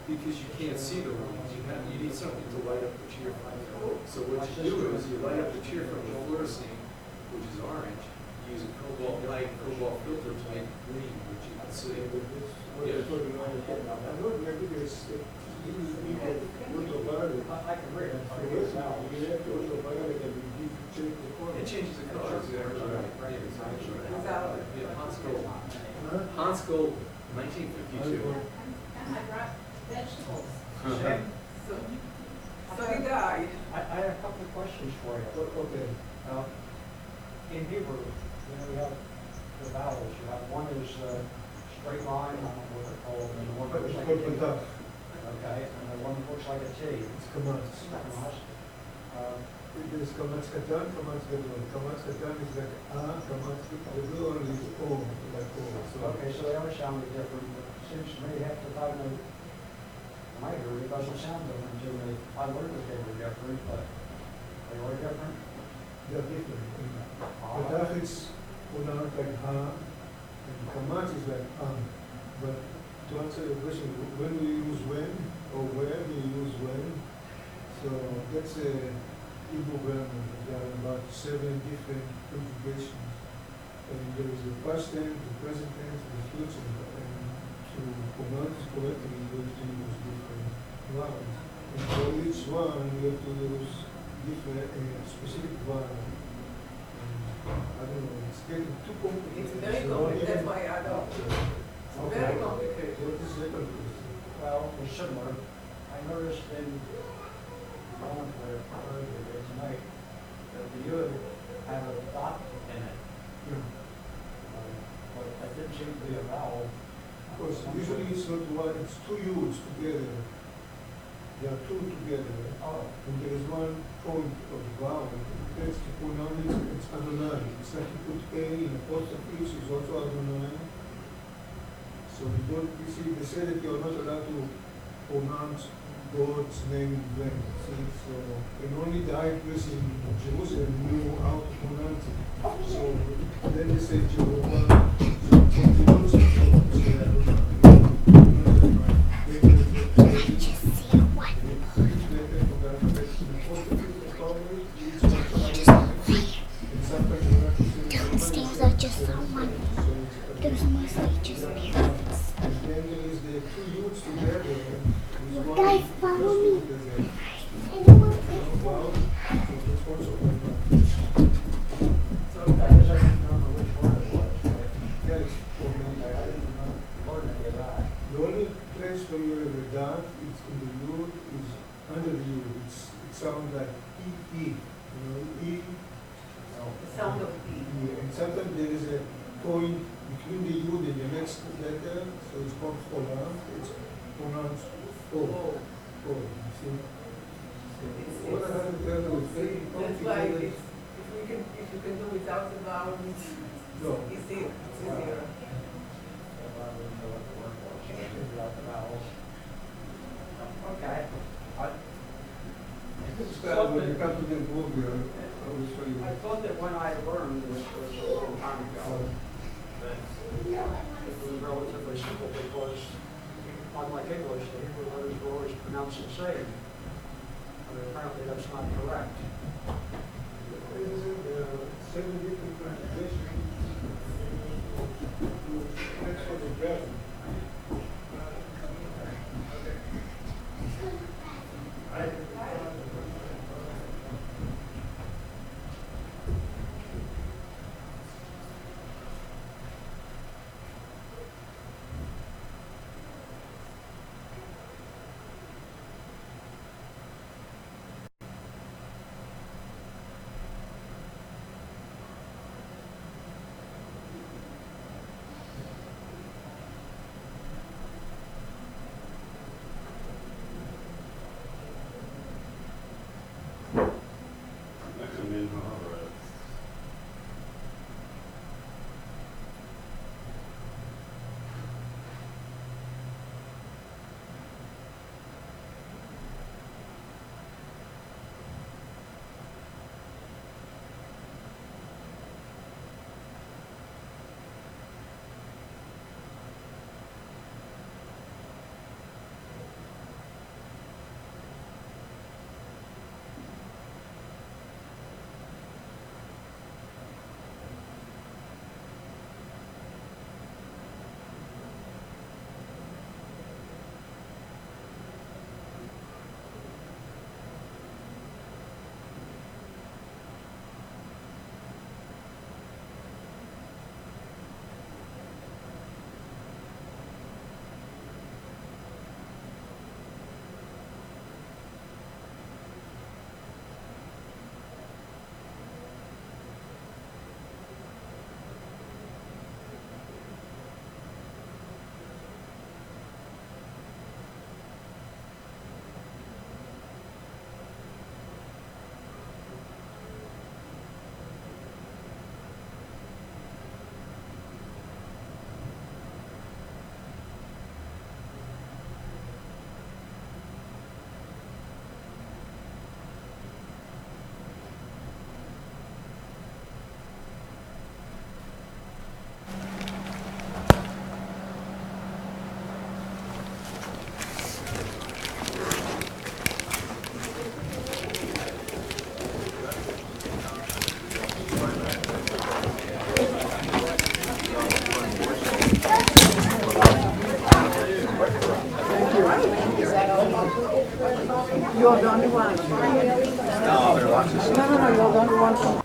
Because you can't see the lines. You need something to light up the tear from. So what you do is you light up the tear from the fluorescein, which is orange. You use a cobalt light, cobalt filter to make it green, which you can see. Yeah. It changes the color. Yeah, Hans Gold, 1952. I brought vegetables. So he died. I have a couple of questions for you. Okay. In Hebrew, we have the vowels. You have one is straight line, I don't know what they're called, and the one that looks like a T. Okay, and the one that looks like a T. It's commands. There's commands katan, commands gadol. Commands katan is like commands gadol is O, like O. Okay, so they all sound different, but it seems to me half the time when I hear it doesn't sound different to me. I learned that they were different, but they were different. They're different. Katach is pronounced like ha, and commands is like But to answer your question, when we use when or where we use when, so that's a Hebrew grammar. There are about 7 different conjugations. And there is the past tense, the present tense, and the future. And to pronounce correctly, you have to use different vowels. And for each one, you have to use different, specific vowel. I don't know, it's getting too complicated. It's very complicated, that's why I don't. It's very complicated. What is the complicated? Well, it's similar. I noticed in one where earlier tonight that the yud had a dot in it. But that didn't seem to be a vowel. Because usually it's not one, it's 2 U's together. There are 2 together. Oh. And there is one point of vowel. That's to pronounce it, it's Adonai. It's like you put A in apostrophe, which is also Adonai. So you see, they say that you're not allowed to pronounce God's name in vain. See, so, and only the high priest in Jerusalem knew how to pronounce it. So then they say Jehovah. Downstairs are just someone. There's mostly just parents. And then there is the 2 youths together. You guys follow me. Wow. So I guess I didn't remember which one it was. Yes. I didn't learn any of that. The only place where you have a dot, it's in the yud, is under the yud. It sounds like E. You know, E. The sound of E. And sometimes there is a point between the yud and the next letter, so it's called chola. It's pronounced O. O. You see? What I have to tell you is very That's why complicated. if you can do without the vowel, it's No. easier. It's easier. Okay. So when you come to the book, I will show you. I thought that when I learned, which was a long time ago, that was relatively simple because, unlike English, the Hebrew letters were always pronounced the same. But apparently that's not correct. There are seven different translations to answer the question. You're the only one. No, you're the only one.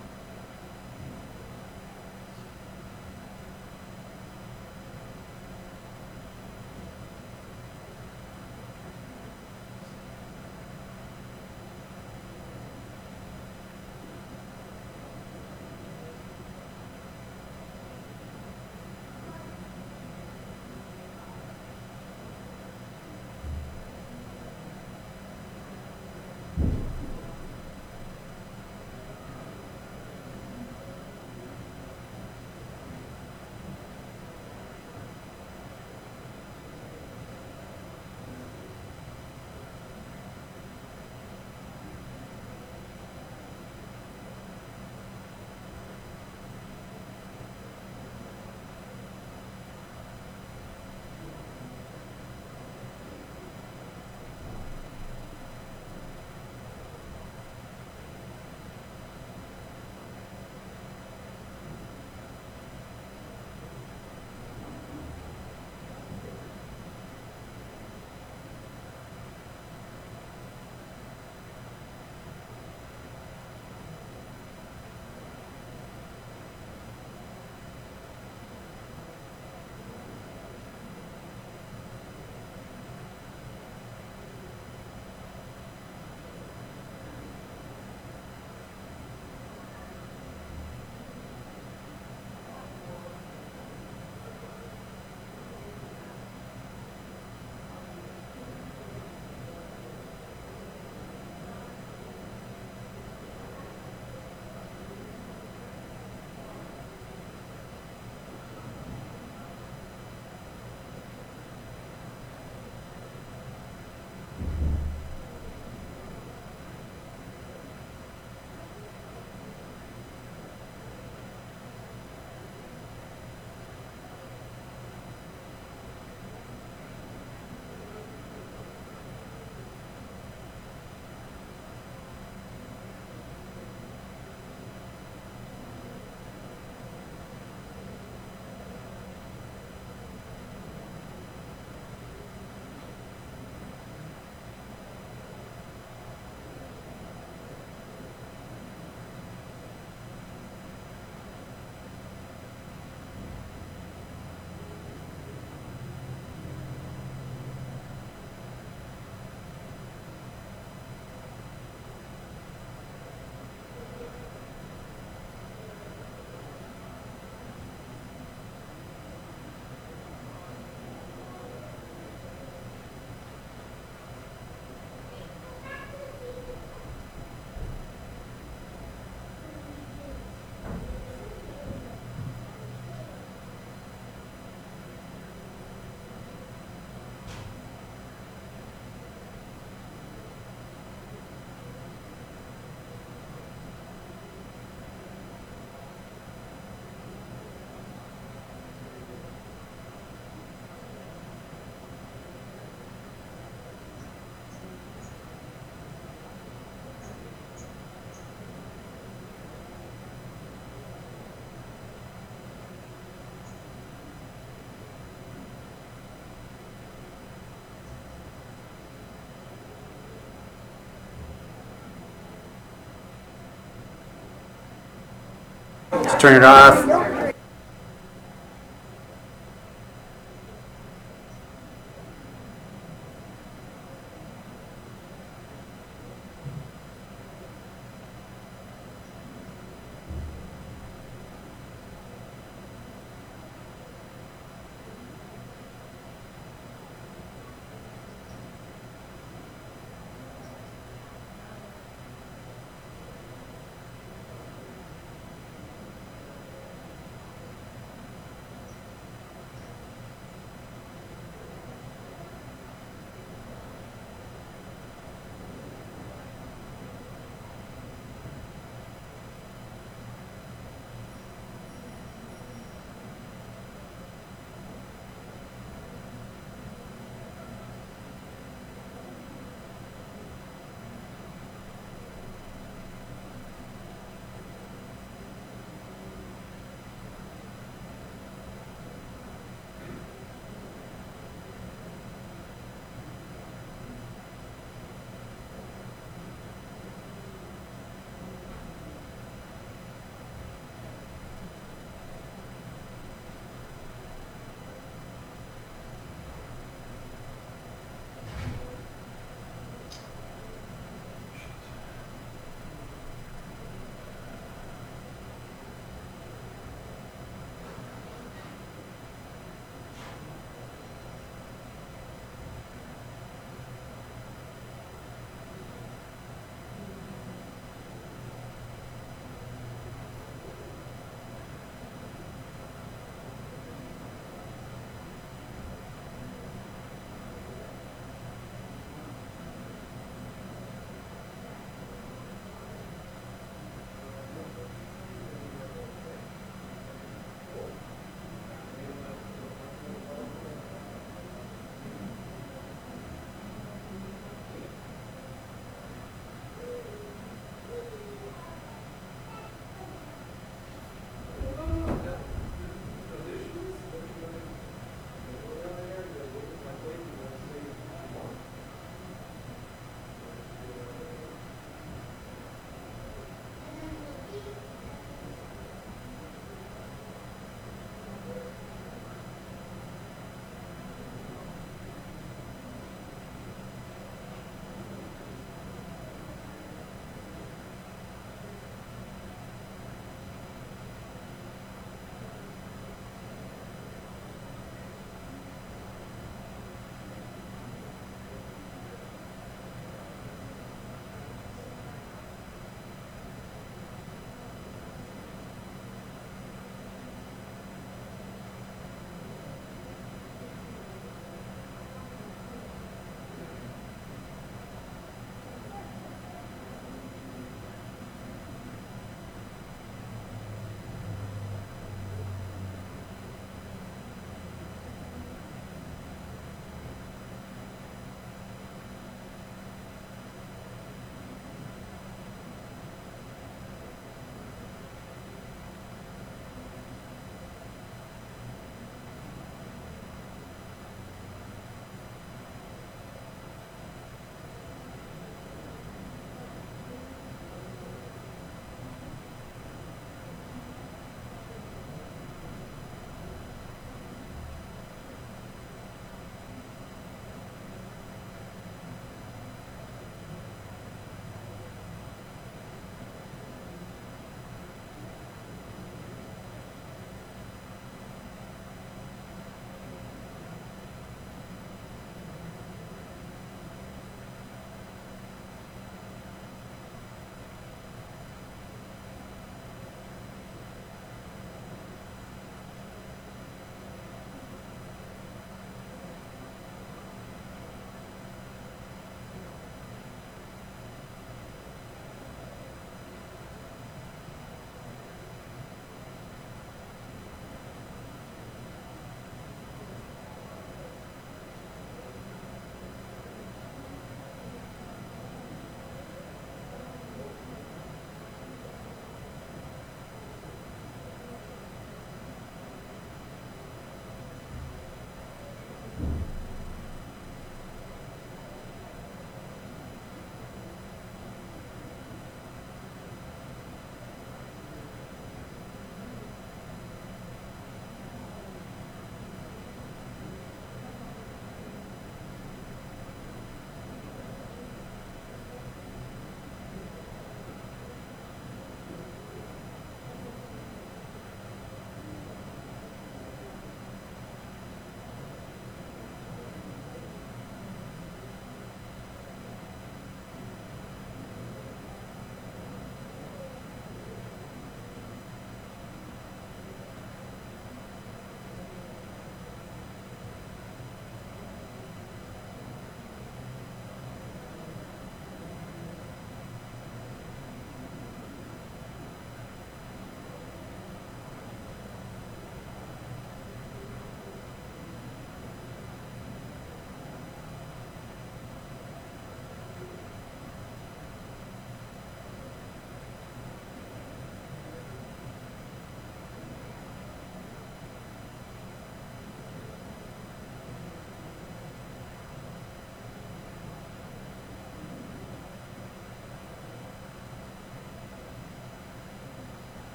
Let's turn it off.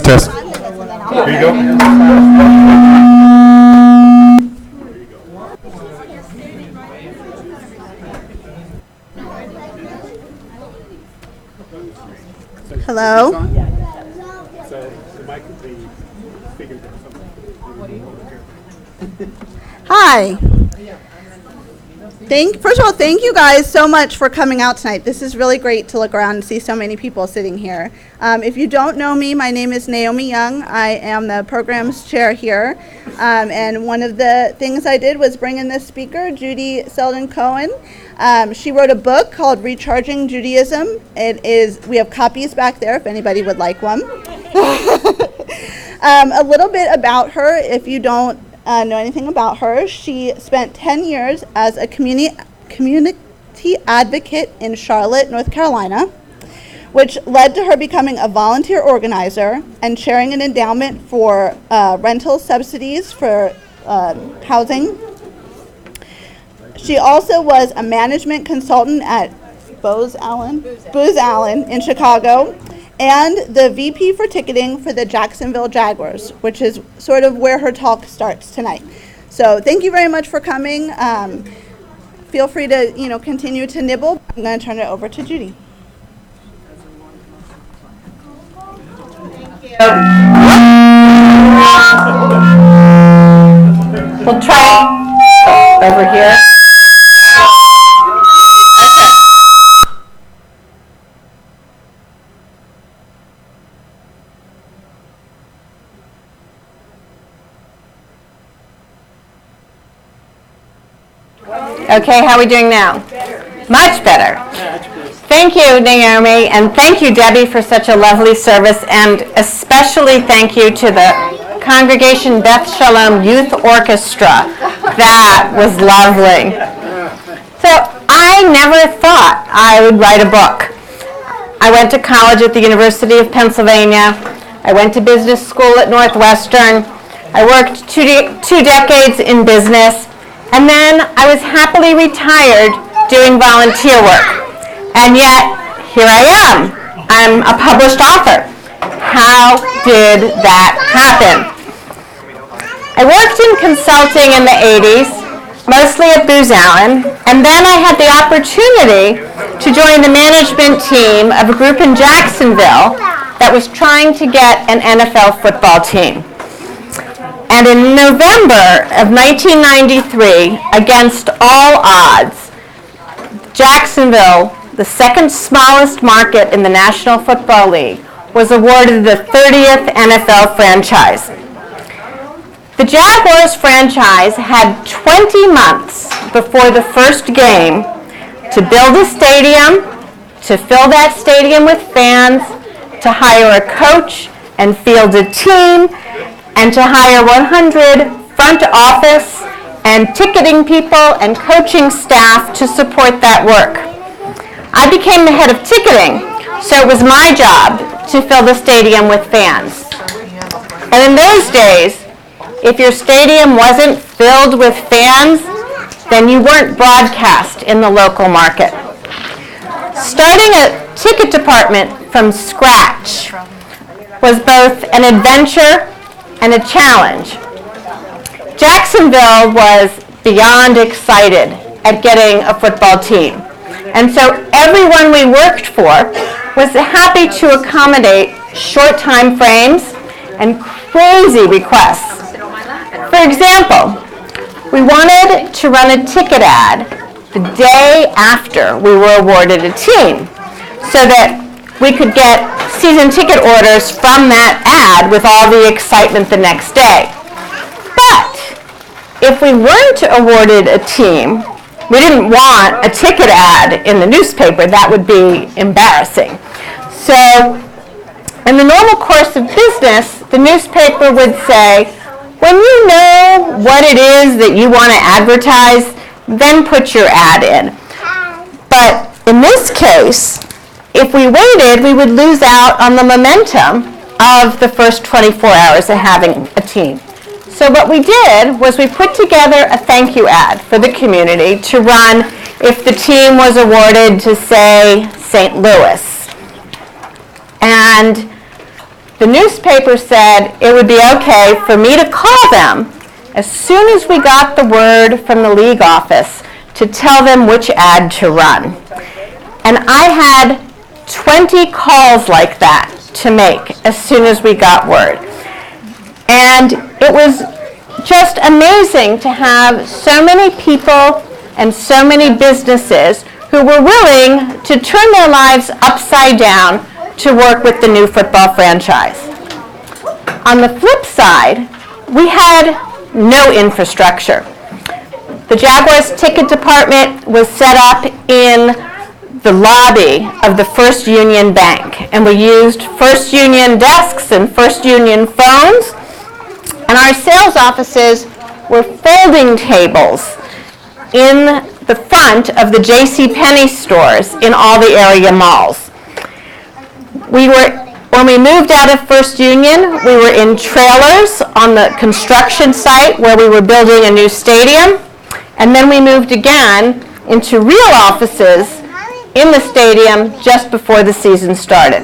test. Here you go. Hello? Hi. First of all, thank you guys so much for coming out tonight. This is really great to look around and see so many people sitting here. If you don't know me, my name is Naomi Young. I am the programs chair here. And one of the things I did was bring in this speaker, Judy Selden Cohen. She wrote a book called Recharging Judaism. We have copies back there if anybody would like one. A little bit about her, if you don't know anything about her. She spent 10 years as a community advocate in Charlotte, North Carolina, which led to her becoming a volunteer organizer and chairing an endowment for rental subsidies for housing. She also was a management consultant at Booz Allen in Chicago, and the VP for ticketing for the Jacksonville Jaguars, which is sort of where her talk starts tonight. So thank you very much for coming. Feel free to, continue to nibble. I'm going to turn it over to Judy. We'll try over here. Okay, how are we doing now? Much better. Thank you, Naomi, and thank you, Debbie, for such a lovely service, and especially thank you to the Congregation Beth Sholom Youth Orchestra. That was lovely. So I never thought I would write a book. I went to college at the University of Pennsylvania. I went to business school at Northwestern. I worked two decades in business. And then I was happily retired doing volunteer work. And yet, here I am. I'm a published author. How did that happen? I worked in consulting in the 80s, mostly at Booz Allen, and then I had the opportunity to join the management team of a group in Jacksonville that was trying to get an NFL football team. And in November of 1993, against all odds, Jacksonville, the second smallest market in the National Football League, was awarded the 30th NFL franchise. The Jaguars franchise had 20 months before the first game to build a stadium, to fill that stadium with fans, to hire a coach and field a team, and to hire 100 front office and ticketing people and coaching staff to support that work. I became the head of ticketing, so it was my job to fill the stadium with fans. And in those days, if your stadium wasn't filled with fans, then you weren't broadcast in the local market. Starting a ticket department from scratch was both an adventure and a challenge. Jacksonville was beyond excited at getting a football team. And so everyone we worked for was happy to accommodate short time frames and crazy requests. For example, we wanted to run a ticket ad the day after we were awarded a team so that we could get season ticket orders from that ad with all the excitement the next day. But if we weren't awarded a team, we didn't want a ticket ad in the newspaper. That would be embarrassing. So in the normal course of business, the newspaper would say, when you know what it is that you want to advertise, then put your ad in. But in this case, if we waited, we would lose out on the momentum of the first 24 hours of having a team. So what we did was we put together a thank you ad for the community to run if the team was awarded to, say, St. Louis. And the newspaper said it would be okay for me to call them as soon as we got the word from the league office to tell them which ad to run. And I had 20 calls like that to make as soon as we got word. And it was just amazing to have so many people and so many businesses who were willing to turn their lives upside down to work with the new football franchise. On the flip side, we had no infrastructure. The Jaguars ticket department was set up in the lobby of the First Union Bank, and we used First Union desks and First Union phones, and our sales offices were folding tables in the front of the JCPenney stores in all the area malls. When we moved out of First Union, we were in trailers on the construction site where we were building a new stadium, and then we moved again into real offices in the stadium just before the season started.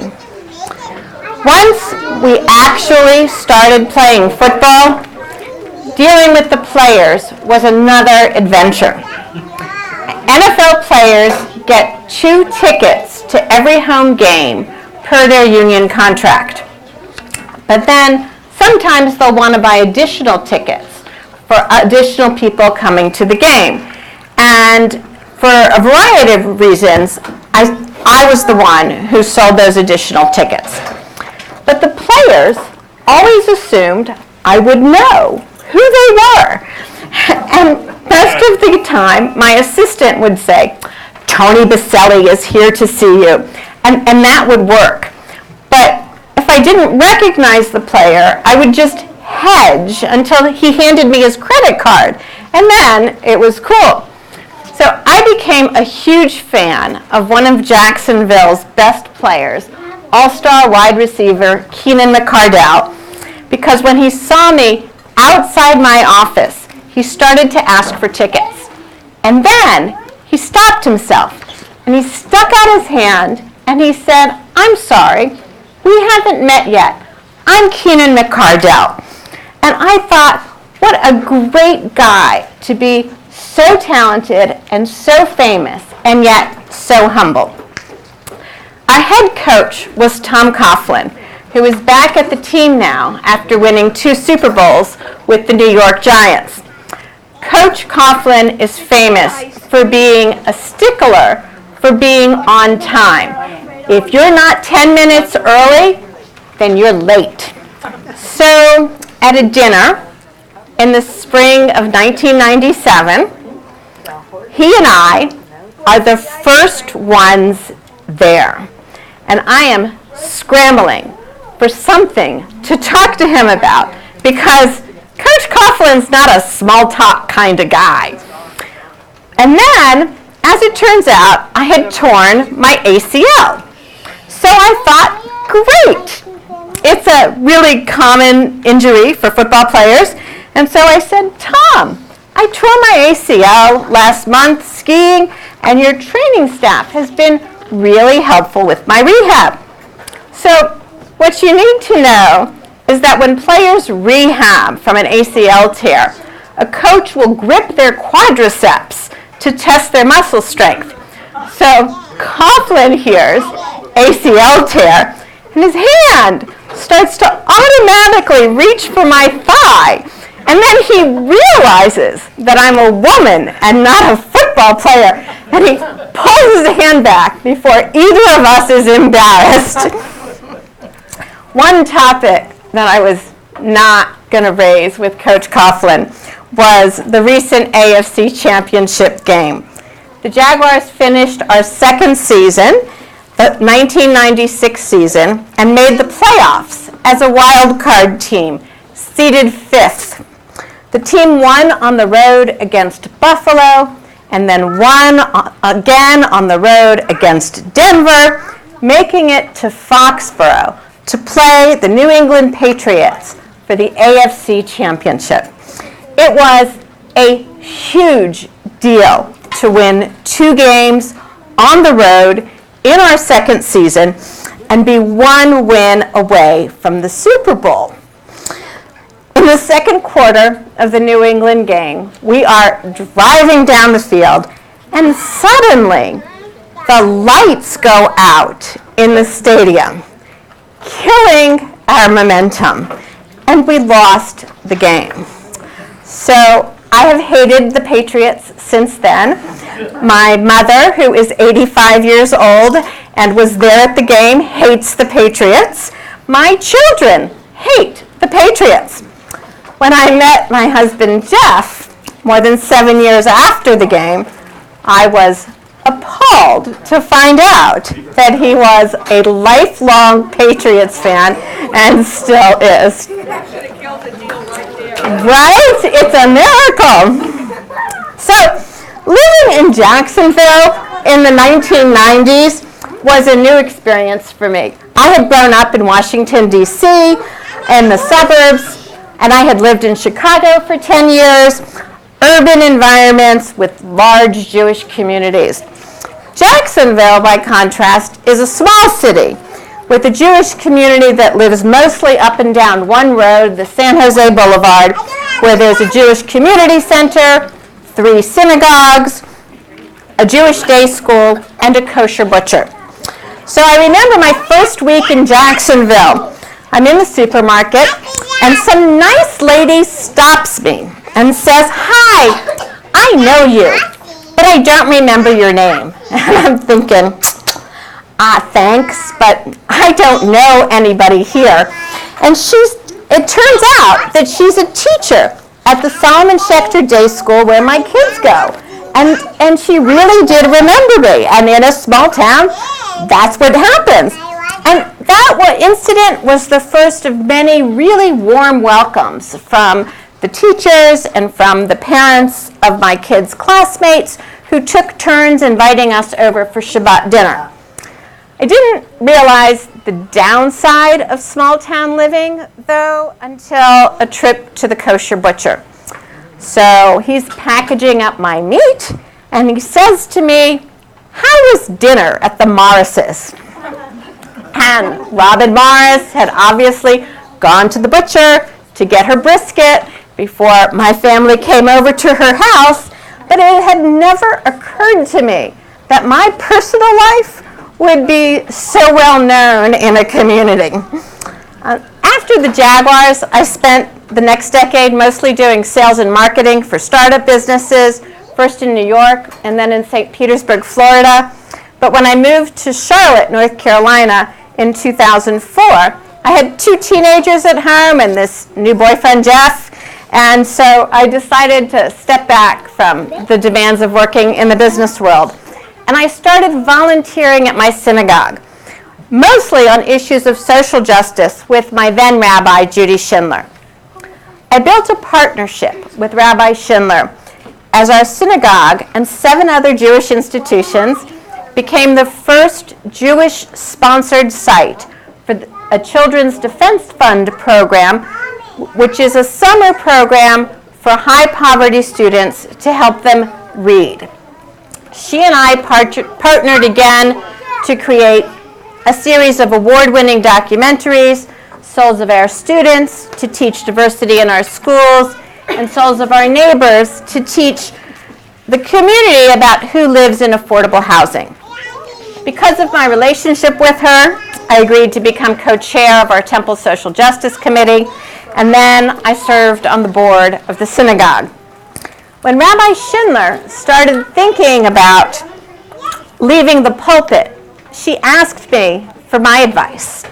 Once we actually started playing football, dealing with the players was another adventure. NFL players get 2 tickets to every home game per their union contract. But then sometimes they'll want to buy additional tickets for additional people coming to the game. And for a variety of reasons, I was the one who sold those additional tickets. But the players always assumed I would know who they were. And most of the time, my assistant would say, "Tony Baselli is here to see you." And that would work. But if I didn't recognize the player, I would just hedge until he handed me his credit card. And then it was cool. So I became a huge fan of one of Jacksonville's best players, all-star wide receiver Keenan McCardell, because when he saw me outside my office, he started to ask for tickets. And then he stopped himself, and he stuck out his hand, and he said, "I'm sorry, we haven't met yet. I'm Keenan McCardell." And I thought, what a great guy to be so talented and so famous, and yet so humble. Our head coach was Tom Coughlin, who is back at the team now after winning 2 Super Bowls with the New York Giants. Coach Coughlin is famous for being a stickler for being on time. If you're not 10 minutes early, then you're late. So at a dinner in the spring of 1997, he and I are the first ones there. And I am scrambling for something to talk to him about because Coach Coughlin's not a small talk kind of guy. And then, as it turns out, I had torn my ACL. So I thought, great. It's a really common injury for football players. And so I said, "Tom, I tore my ACL last month skiing, and your training staff has been really helpful with my rehab." So what you need to know is that when players rehab from an ACL tear, a coach will grip their quadriceps to test their muscle strength. So Coughlin hears ACL tear, and his hand starts to automatically reach for my thigh. And then he realizes that I'm a woman and not a football player, and he pulls his hand back before either of us is embarrassed. One topic that I was not going to raise with Coach Coughlin was the recent AFC Championship game. The Jaguars finished our second season, the 1996 season, and made the playoffs as a wild card team, seeded 5th. The team won on the road against Buffalo, and then won again on the road against Denver, making it to Foxborough to play the New England Patriots for the AFC Championship. It was a huge deal to win 2 games on the road in our second season, and be one win away from the Super Bowl. In the second quarter of the New England game, we are driving down the field, and suddenly the lights go out in the stadium, killing our momentum, and we lost the game. So I have hated the Patriots since then. My mother, who is 85 years old and was there at the game, hates the Patriots. My children hate the Patriots. When I met my husband, Jeff, more than 7 years after the game, I was appalled to find out that he was a lifelong Patriots fan and still is. Right? It's a miracle. So, living in Jacksonville in the 1990s was a new experience for me. I had grown up in Washington, D.C., in the suburbs, and I had lived in Chicago for 10 years, urban environments with large Jewish communities. Jacksonville, by contrast, is a small city with a Jewish community that lives mostly up and down one road, the San Jose Boulevard, where there's a Jewish community center, 3 synagogues, a Jewish day school, and a kosher butcher. So I remember my first week in Jacksonville. I'm in the supermarket, and some nice lady stops me and says, "Hi, I know you, but I don't remember your name." And I'm thinking, thanks, but I don't know anybody here. And it turns out that she's a teacher at the Solomon Schechter Day School where my kids go. And she really did remember me. And in a small town, that's what happens. And that incident was the first of many really warm welcomes from the teachers and from the parents of my kids' classmates who took turns inviting us over for Shabbat dinner. I didn't realize the downside of small town living, though, until a trip to the kosher butcher. So he's packaging up my meat, and he says to me, "How was dinner at the Morrises?" And Robin Morris had obviously gone to the butcher to get her brisket before my family came over to her house, but it had never occurred to me that my personal life would be so well known in a community. After the Jaguars, I spent the next decade mostly doing sales and marketing for startup businesses, first in New York and then in St. Petersburg, Florida. But when I moved to Charlotte, North Carolina in 2004, I had 2 teenagers at home and this new boyfriend, Jeff. And so I decided to step back from the demands of working in the business world. And I started volunteering at my synagogue, mostly on issues of social justice with my then Rabbi, Judy Schindler. I built a partnership with Rabbi Schindler as our synagogue and 7 other Jewish institutions became the first Jewish-sponsored site for a Children's Defense Fund program, which is a summer program for high-poverty students to help them read. She and I partnered again to create a series of award-winning documentaries, Souls of Our Students, to teach diversity in our schools, and Souls of Our Neighbors, to teach the community about who lives in affordable housing. Because of my relationship with her, I agreed to become co-chair of our Temple Social Justice Committee, and then I served on the board of the synagogue. When Rabbi Schindler started thinking about leaving the pulpit, she asked me for my advice.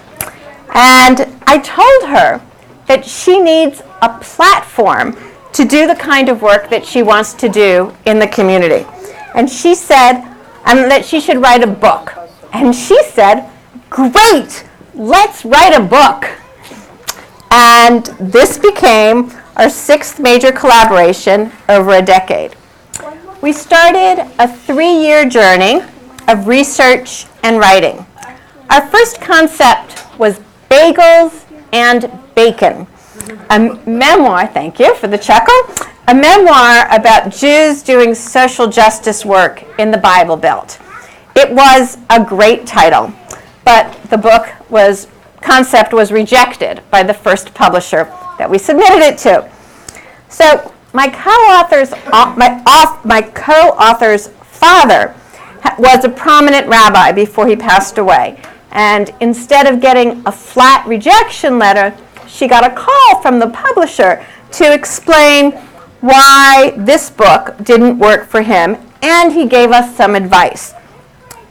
And I told her that she needs a platform to do the kind of work that she wants to do in the community. And she said that she should write a book. And she said, "Great, let's write a book." And this became our 6th major collaboration over a decade. We started a 3-year journey of research and writing. Our first concept was bagels and bacon, a memoir, thank you for the chuckle, a memoir about Jews doing social justice work in the Bible Belt. It was a great title, but the concept was rejected by the first publisher that we submitted it to. So my co-author's father was a prominent rabbi before he passed away. And instead of getting a flat rejection letter, she got a call from the publisher to explain why this book didn't work for him, and he gave us some advice.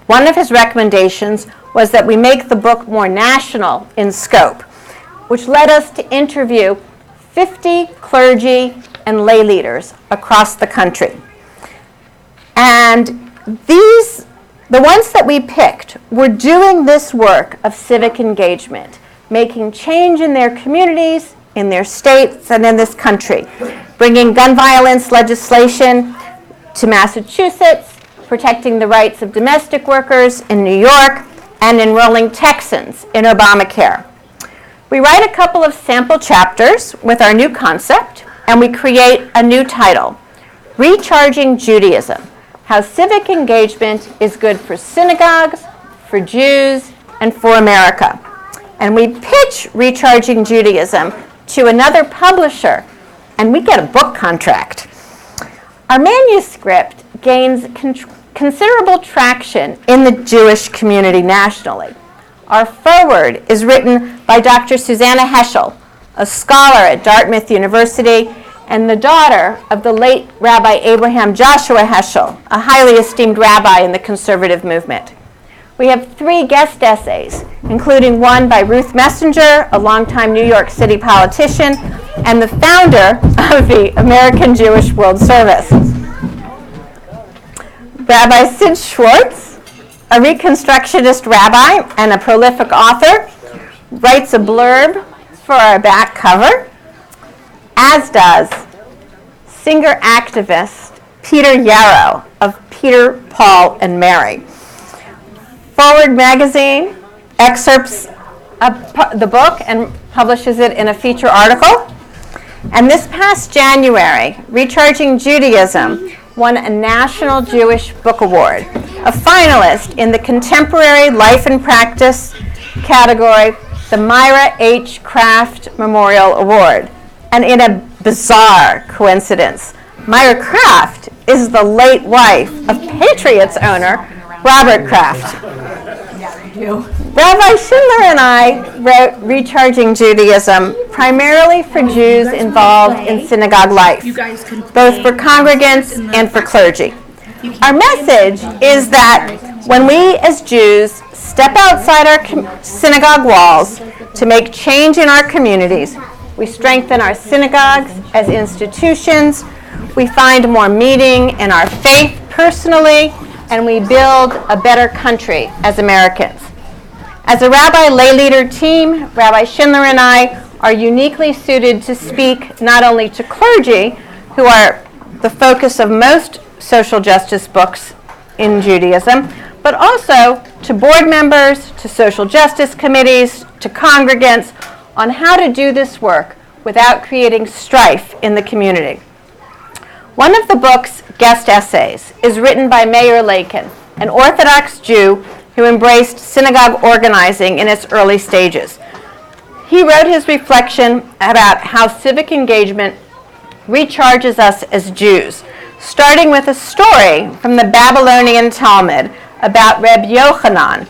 One of his recommendations was that we make the book more national in scope, which led us to interview 50 clergy and lay leaders across the country. And the ones that we picked were doing this work of civic engagement, making change in their communities, in their states, and in this country, bringing gun violence legislation to Massachusetts, protecting the rights of domestic workers in New York, and enrolling Texans in Obamacare. We write a couple of sample chapters with our new concept, and we create a new title, Recharging Judaism: How Civic Engagement is Good for Synagogues, for Jews, and for America. And we pitch Recharging Judaism to another publisher, and we get a book contract. Our manuscript gains considerable traction in the Jewish community nationally. Our foreword is written by Dr. Susanna Heschel, a scholar at Dartmouth University and the daughter of the late Rabbi Abraham Joshua Heschel, a highly esteemed rabbi in the conservative movement. We have 3 guest essays, including one by Ruth Messenger, a longtime New York City politician, and the founder of the American Jewish World Service. Rabbi Sid Schwartz, a Reconstructionist rabbi and a prolific author, writes a blurb for our back cover, as does singer-activist Peter Yarrow of Peter, Paul, and Mary. Forward Magazine excerpts the book and publishes it in a feature article. And this past January, Recharging Judaism won a National Jewish Book Award, a finalist in the Contemporary Life and Practice category, the Myra H. Kraft Memorial Award. And in a bizarre coincidence, Myra Kraft is the late wife of Patriots owner Robert Kraft. Rabbi Schindler and I wrote Recharging Judaism primarily for Jews involved in synagogue life, both for congregants and for clergy. Our message is that when we as Jews step outside our synagogue walls to make change in our communities, we strengthen our synagogues as institutions, we find more meaning in our faith personally, and we build a better country as Americans. As a rabbi lay leader team, Rabbi Schindler and I are uniquely suited to speak not only to clergy, who are the focus of most social justice books in Judaism, but also to board members, to social justice committees, to congregants, on how to do this work without creating strife in the community. One of the book's guest essays is written by Meir Lakin, an Orthodox Jew who embraced synagogue organizing in its early stages. He wrote his reflection about how civic engagement recharges us as Jews, starting with a story from the Babylonian Talmud about Reb Yochanan,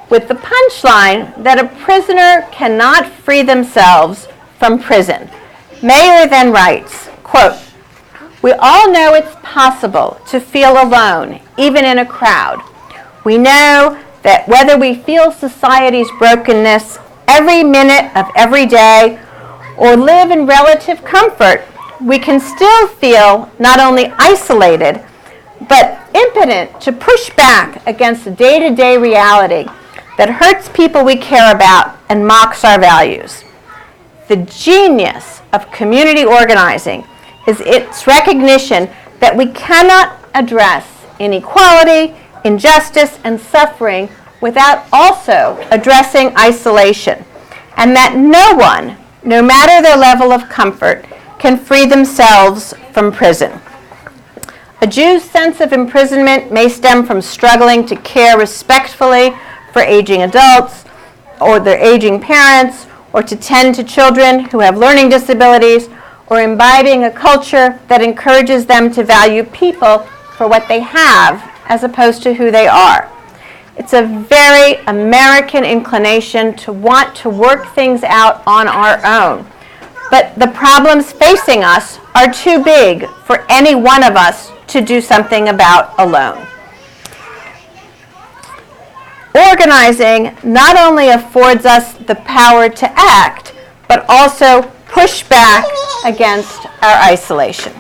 with the punchline that a prisoner cannot free themselves from prison. Meir then writes, quote, "We all know it's possible to feel alone, even in a crowd. We know that whether we feel society's brokenness every minute of every day or live in relative comfort, we can still feel not only isolated, but impotent to push back against the day-to-day reality that hurts people we care about and mocks our values. The genius of community organizing is its recognition that we cannot address inequality, injustice, and suffering without also addressing isolation, and that no one, no matter their level of comfort, can free themselves from prison. A Jew's sense of imprisonment may stem from struggling to care respectfully for aging adults or their aging parents, or to tend to children who have learning disabilities, or imbibing a culture that encourages them to value people for what they have as opposed to who they are. It's a very American inclination to want to work things out on our own. But the problems facing us are too big for any one of us to do something about alone. Organizing not only affords us the power to act, but also push back against our isolation.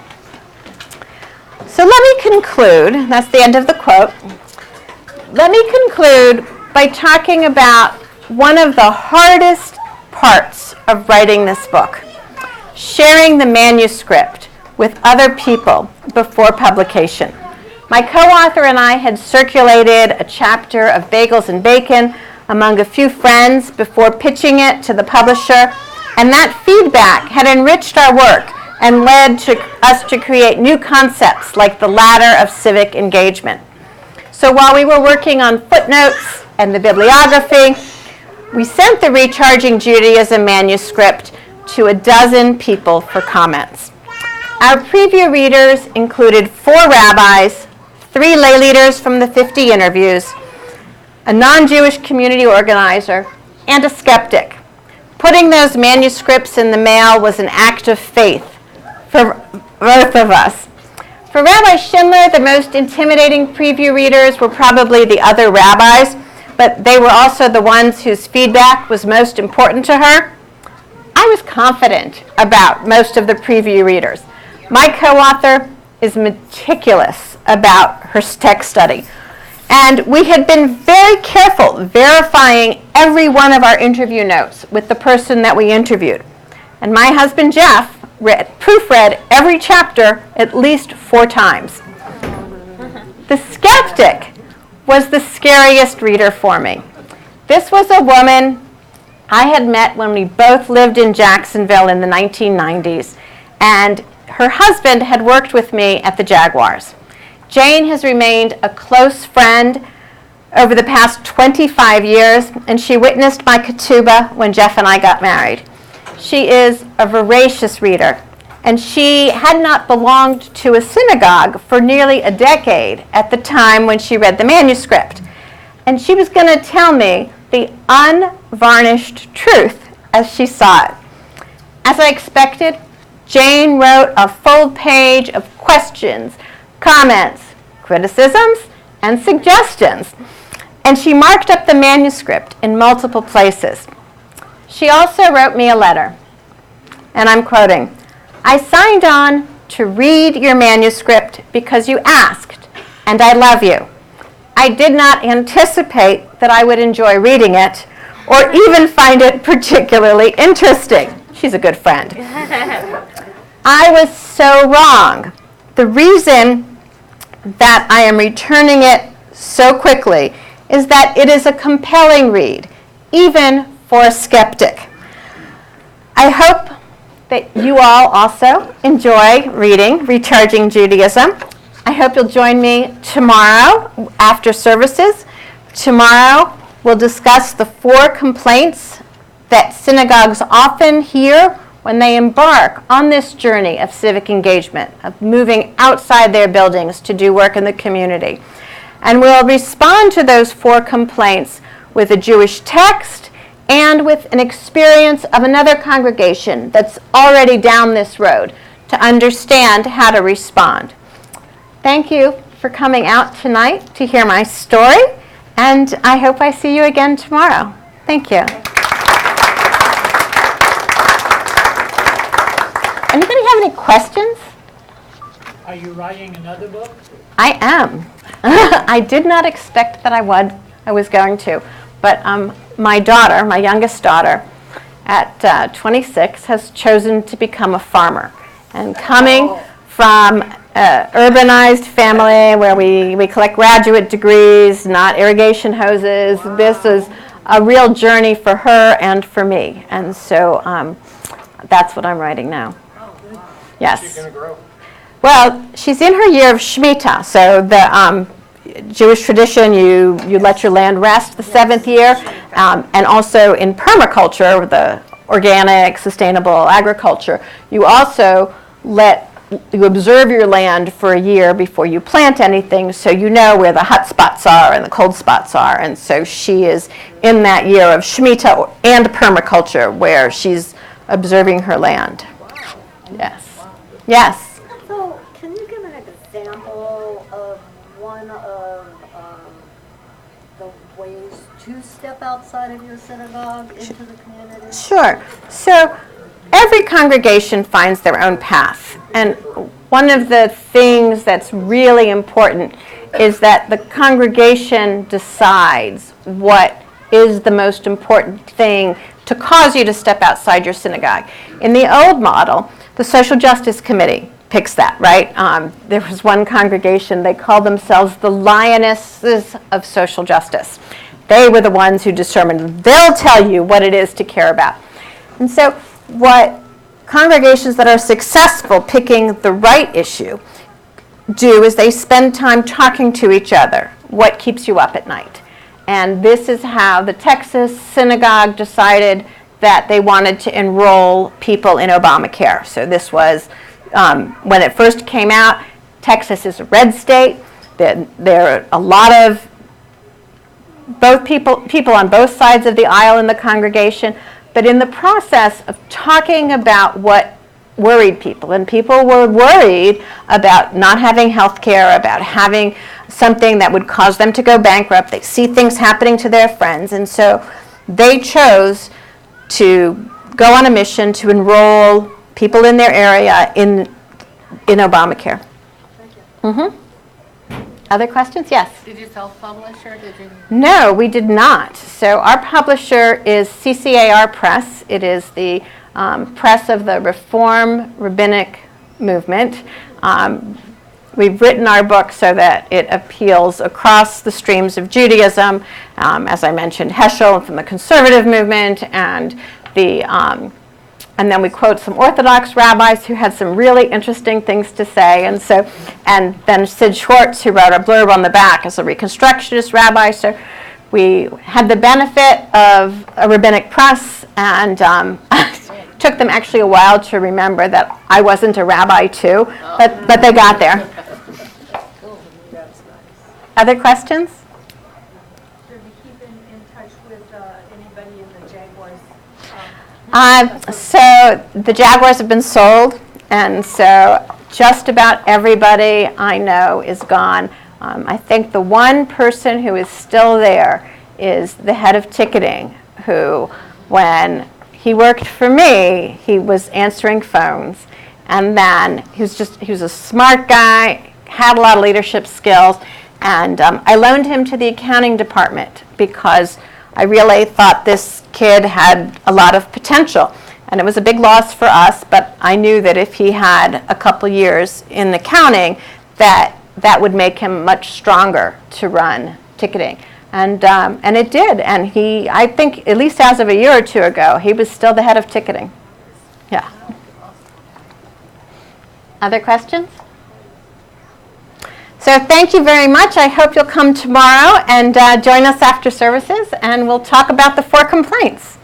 So let me conclude, that's the end of the quote. Let me conclude by talking about one of the hardest parts of writing this book, sharing the manuscript with other people before publication. My co-author and I had circulated a chapter of Bagels and Bacon among a few friends before pitching it to the publisher, and that feedback had enriched our work and led to us to create new concepts like the ladder of civic engagement. So while we were working on footnotes and the bibliography, we sent the Recharging Judaism manuscript to 12 people for comments. Our preview readers included 4 rabbis, 3 lay leaders from the 50 interviews, a non-Jewish community organizer, and a skeptic. Putting those manuscripts in the mail was an act of faith for both of us. For Rabbi Schindler, the most intimidating preview readers were probably the other rabbis, but they were also the ones whose feedback was most important to her. I was confident about most of the preview readers. My co-author is meticulous about her text study, and we had been very careful verifying every one of our interview notes with the person that we interviewed. And my husband Jeff proofread every chapter at least 4 times. The skeptic was the scariest reader for me. This was a woman I had met when we both lived in Jacksonville in the 1990s, and her husband had worked with me at the Jaguars. Jane has remained a close friend over the past 25 years, and she witnessed my ketubah when Jeff and I got married. She is a voracious reader, and she had not belonged to a synagogue for nearly a decade at the time when she read the manuscript. And she was going to tell me the unvarnished truth as she saw it. As I expected, Jane wrote a full page of questions, comments, criticisms, and suggestions. And she marked up the manuscript in multiple places. She also wrote me a letter, and I'm quoting, "I signed on to read your manuscript because you asked, and I love you. I did not anticipate that I would enjoy reading it or even find it particularly interesting." She's a good friend. I was so wrong. The reason that I am returning it so quickly is that it is a compelling read, even for a skeptic. I hope that you all also enjoy reading Recharging Judaism. I hope you'll join me tomorrow after services. Tomorrow we'll discuss the 4 complaints that synagogues often hear when they embark on this journey of civic engagement, of moving outside their buildings to do work in the community. And we'll respond to those 4 complaints with a Jewish text and with an experience of another congregation that's already down this road to understand how to respond. Thank you for coming out tonight to hear my story, and I hope I see you again tomorrow. Thank you. Anybody have any questions? Are you writing another book? I am. I did not expect that I was going to, but my daughter, my youngest daughter, at 26, has chosen to become a farmer. And coming from an urbanized family where we collect graduate degrees, not irrigation hoses, this is a real journey for her and for me. And so that's what I'm writing now. Yes. Is she going to grow? Well, she's in her year of Shemitah, so Jewish tradition, you let your land rest the 7th year, and also in permaculture, the organic, sustainable agriculture, you also you observe your land for a year before you plant anything, so you know where the hot spots are and the cold spots are. And so she is in that year of Shemitah and permaculture, where she's observing her land. Yes. Yes. So, can you give an example of one of the ways to step outside of your synagogue into the community? Sure. So every congregation finds their own path. And one of the things that's really important is that the congregation decides what is the most important thing to cause you to step outside your synagogue. In the old model, the Social Justice Committee picks that, right? There was one congregation, they called themselves the Lionesses of Social Justice. They were the ones who determined, they'll tell you what it is to care about. And so what congregations that are successful picking the right issue do is they spend time talking to each other. What keeps you up at night? And this is how the Texas synagogue decided that they wanted to enroll people in Obamacare. So this was, when it first came out, Texas is a red state. There are a lot of both people on both sides of the aisle in the congregation. But in the process of talking about what worried people, and people were worried about not having health care, about having something that would cause them to go bankrupt. They see things happening to their friends, and so they chose to go on a mission to enroll people in their area in Obamacare. Thank you. Mm-hmm. Other questions? Yes. Did you self-publish or did you? No, we did not. So our publisher is CCAR Press. It is the press of the Reform Rabbinic Movement. We've written our book so that it appeals across the streams of Judaism. As I mentioned, Heschel from the conservative movement, and then we quote some Orthodox rabbis who had some really interesting things to say. And then Sid Schwartz, who wrote a blurb on the back as a Reconstructionist rabbi. So we had the benefit of a rabbinic press, and it took them actually a while to remember that I wasn't a rabbi too, but they got there. Other questions? Should we keep in touch with anybody in the Jaguars? So the Jaguars have been sold, and so just about everybody I know is gone. I think the one person who is still there is the head of ticketing, who, when he worked for me, he was answering phones, and then he was a smart guy, had a lot of leadership skills, and I loaned him to the accounting department because I really thought this kid had a lot of potential. And it was a big loss for us, but I knew that if he had a couple years in accounting, that would make him much stronger to run ticketing. And it did. And he, I think, at least as of a year or two ago, he was still the head of ticketing. Yeah. Other questions? So thank you very much. I hope you'll come tomorrow and join us after services, and we'll talk about the 4 complaints.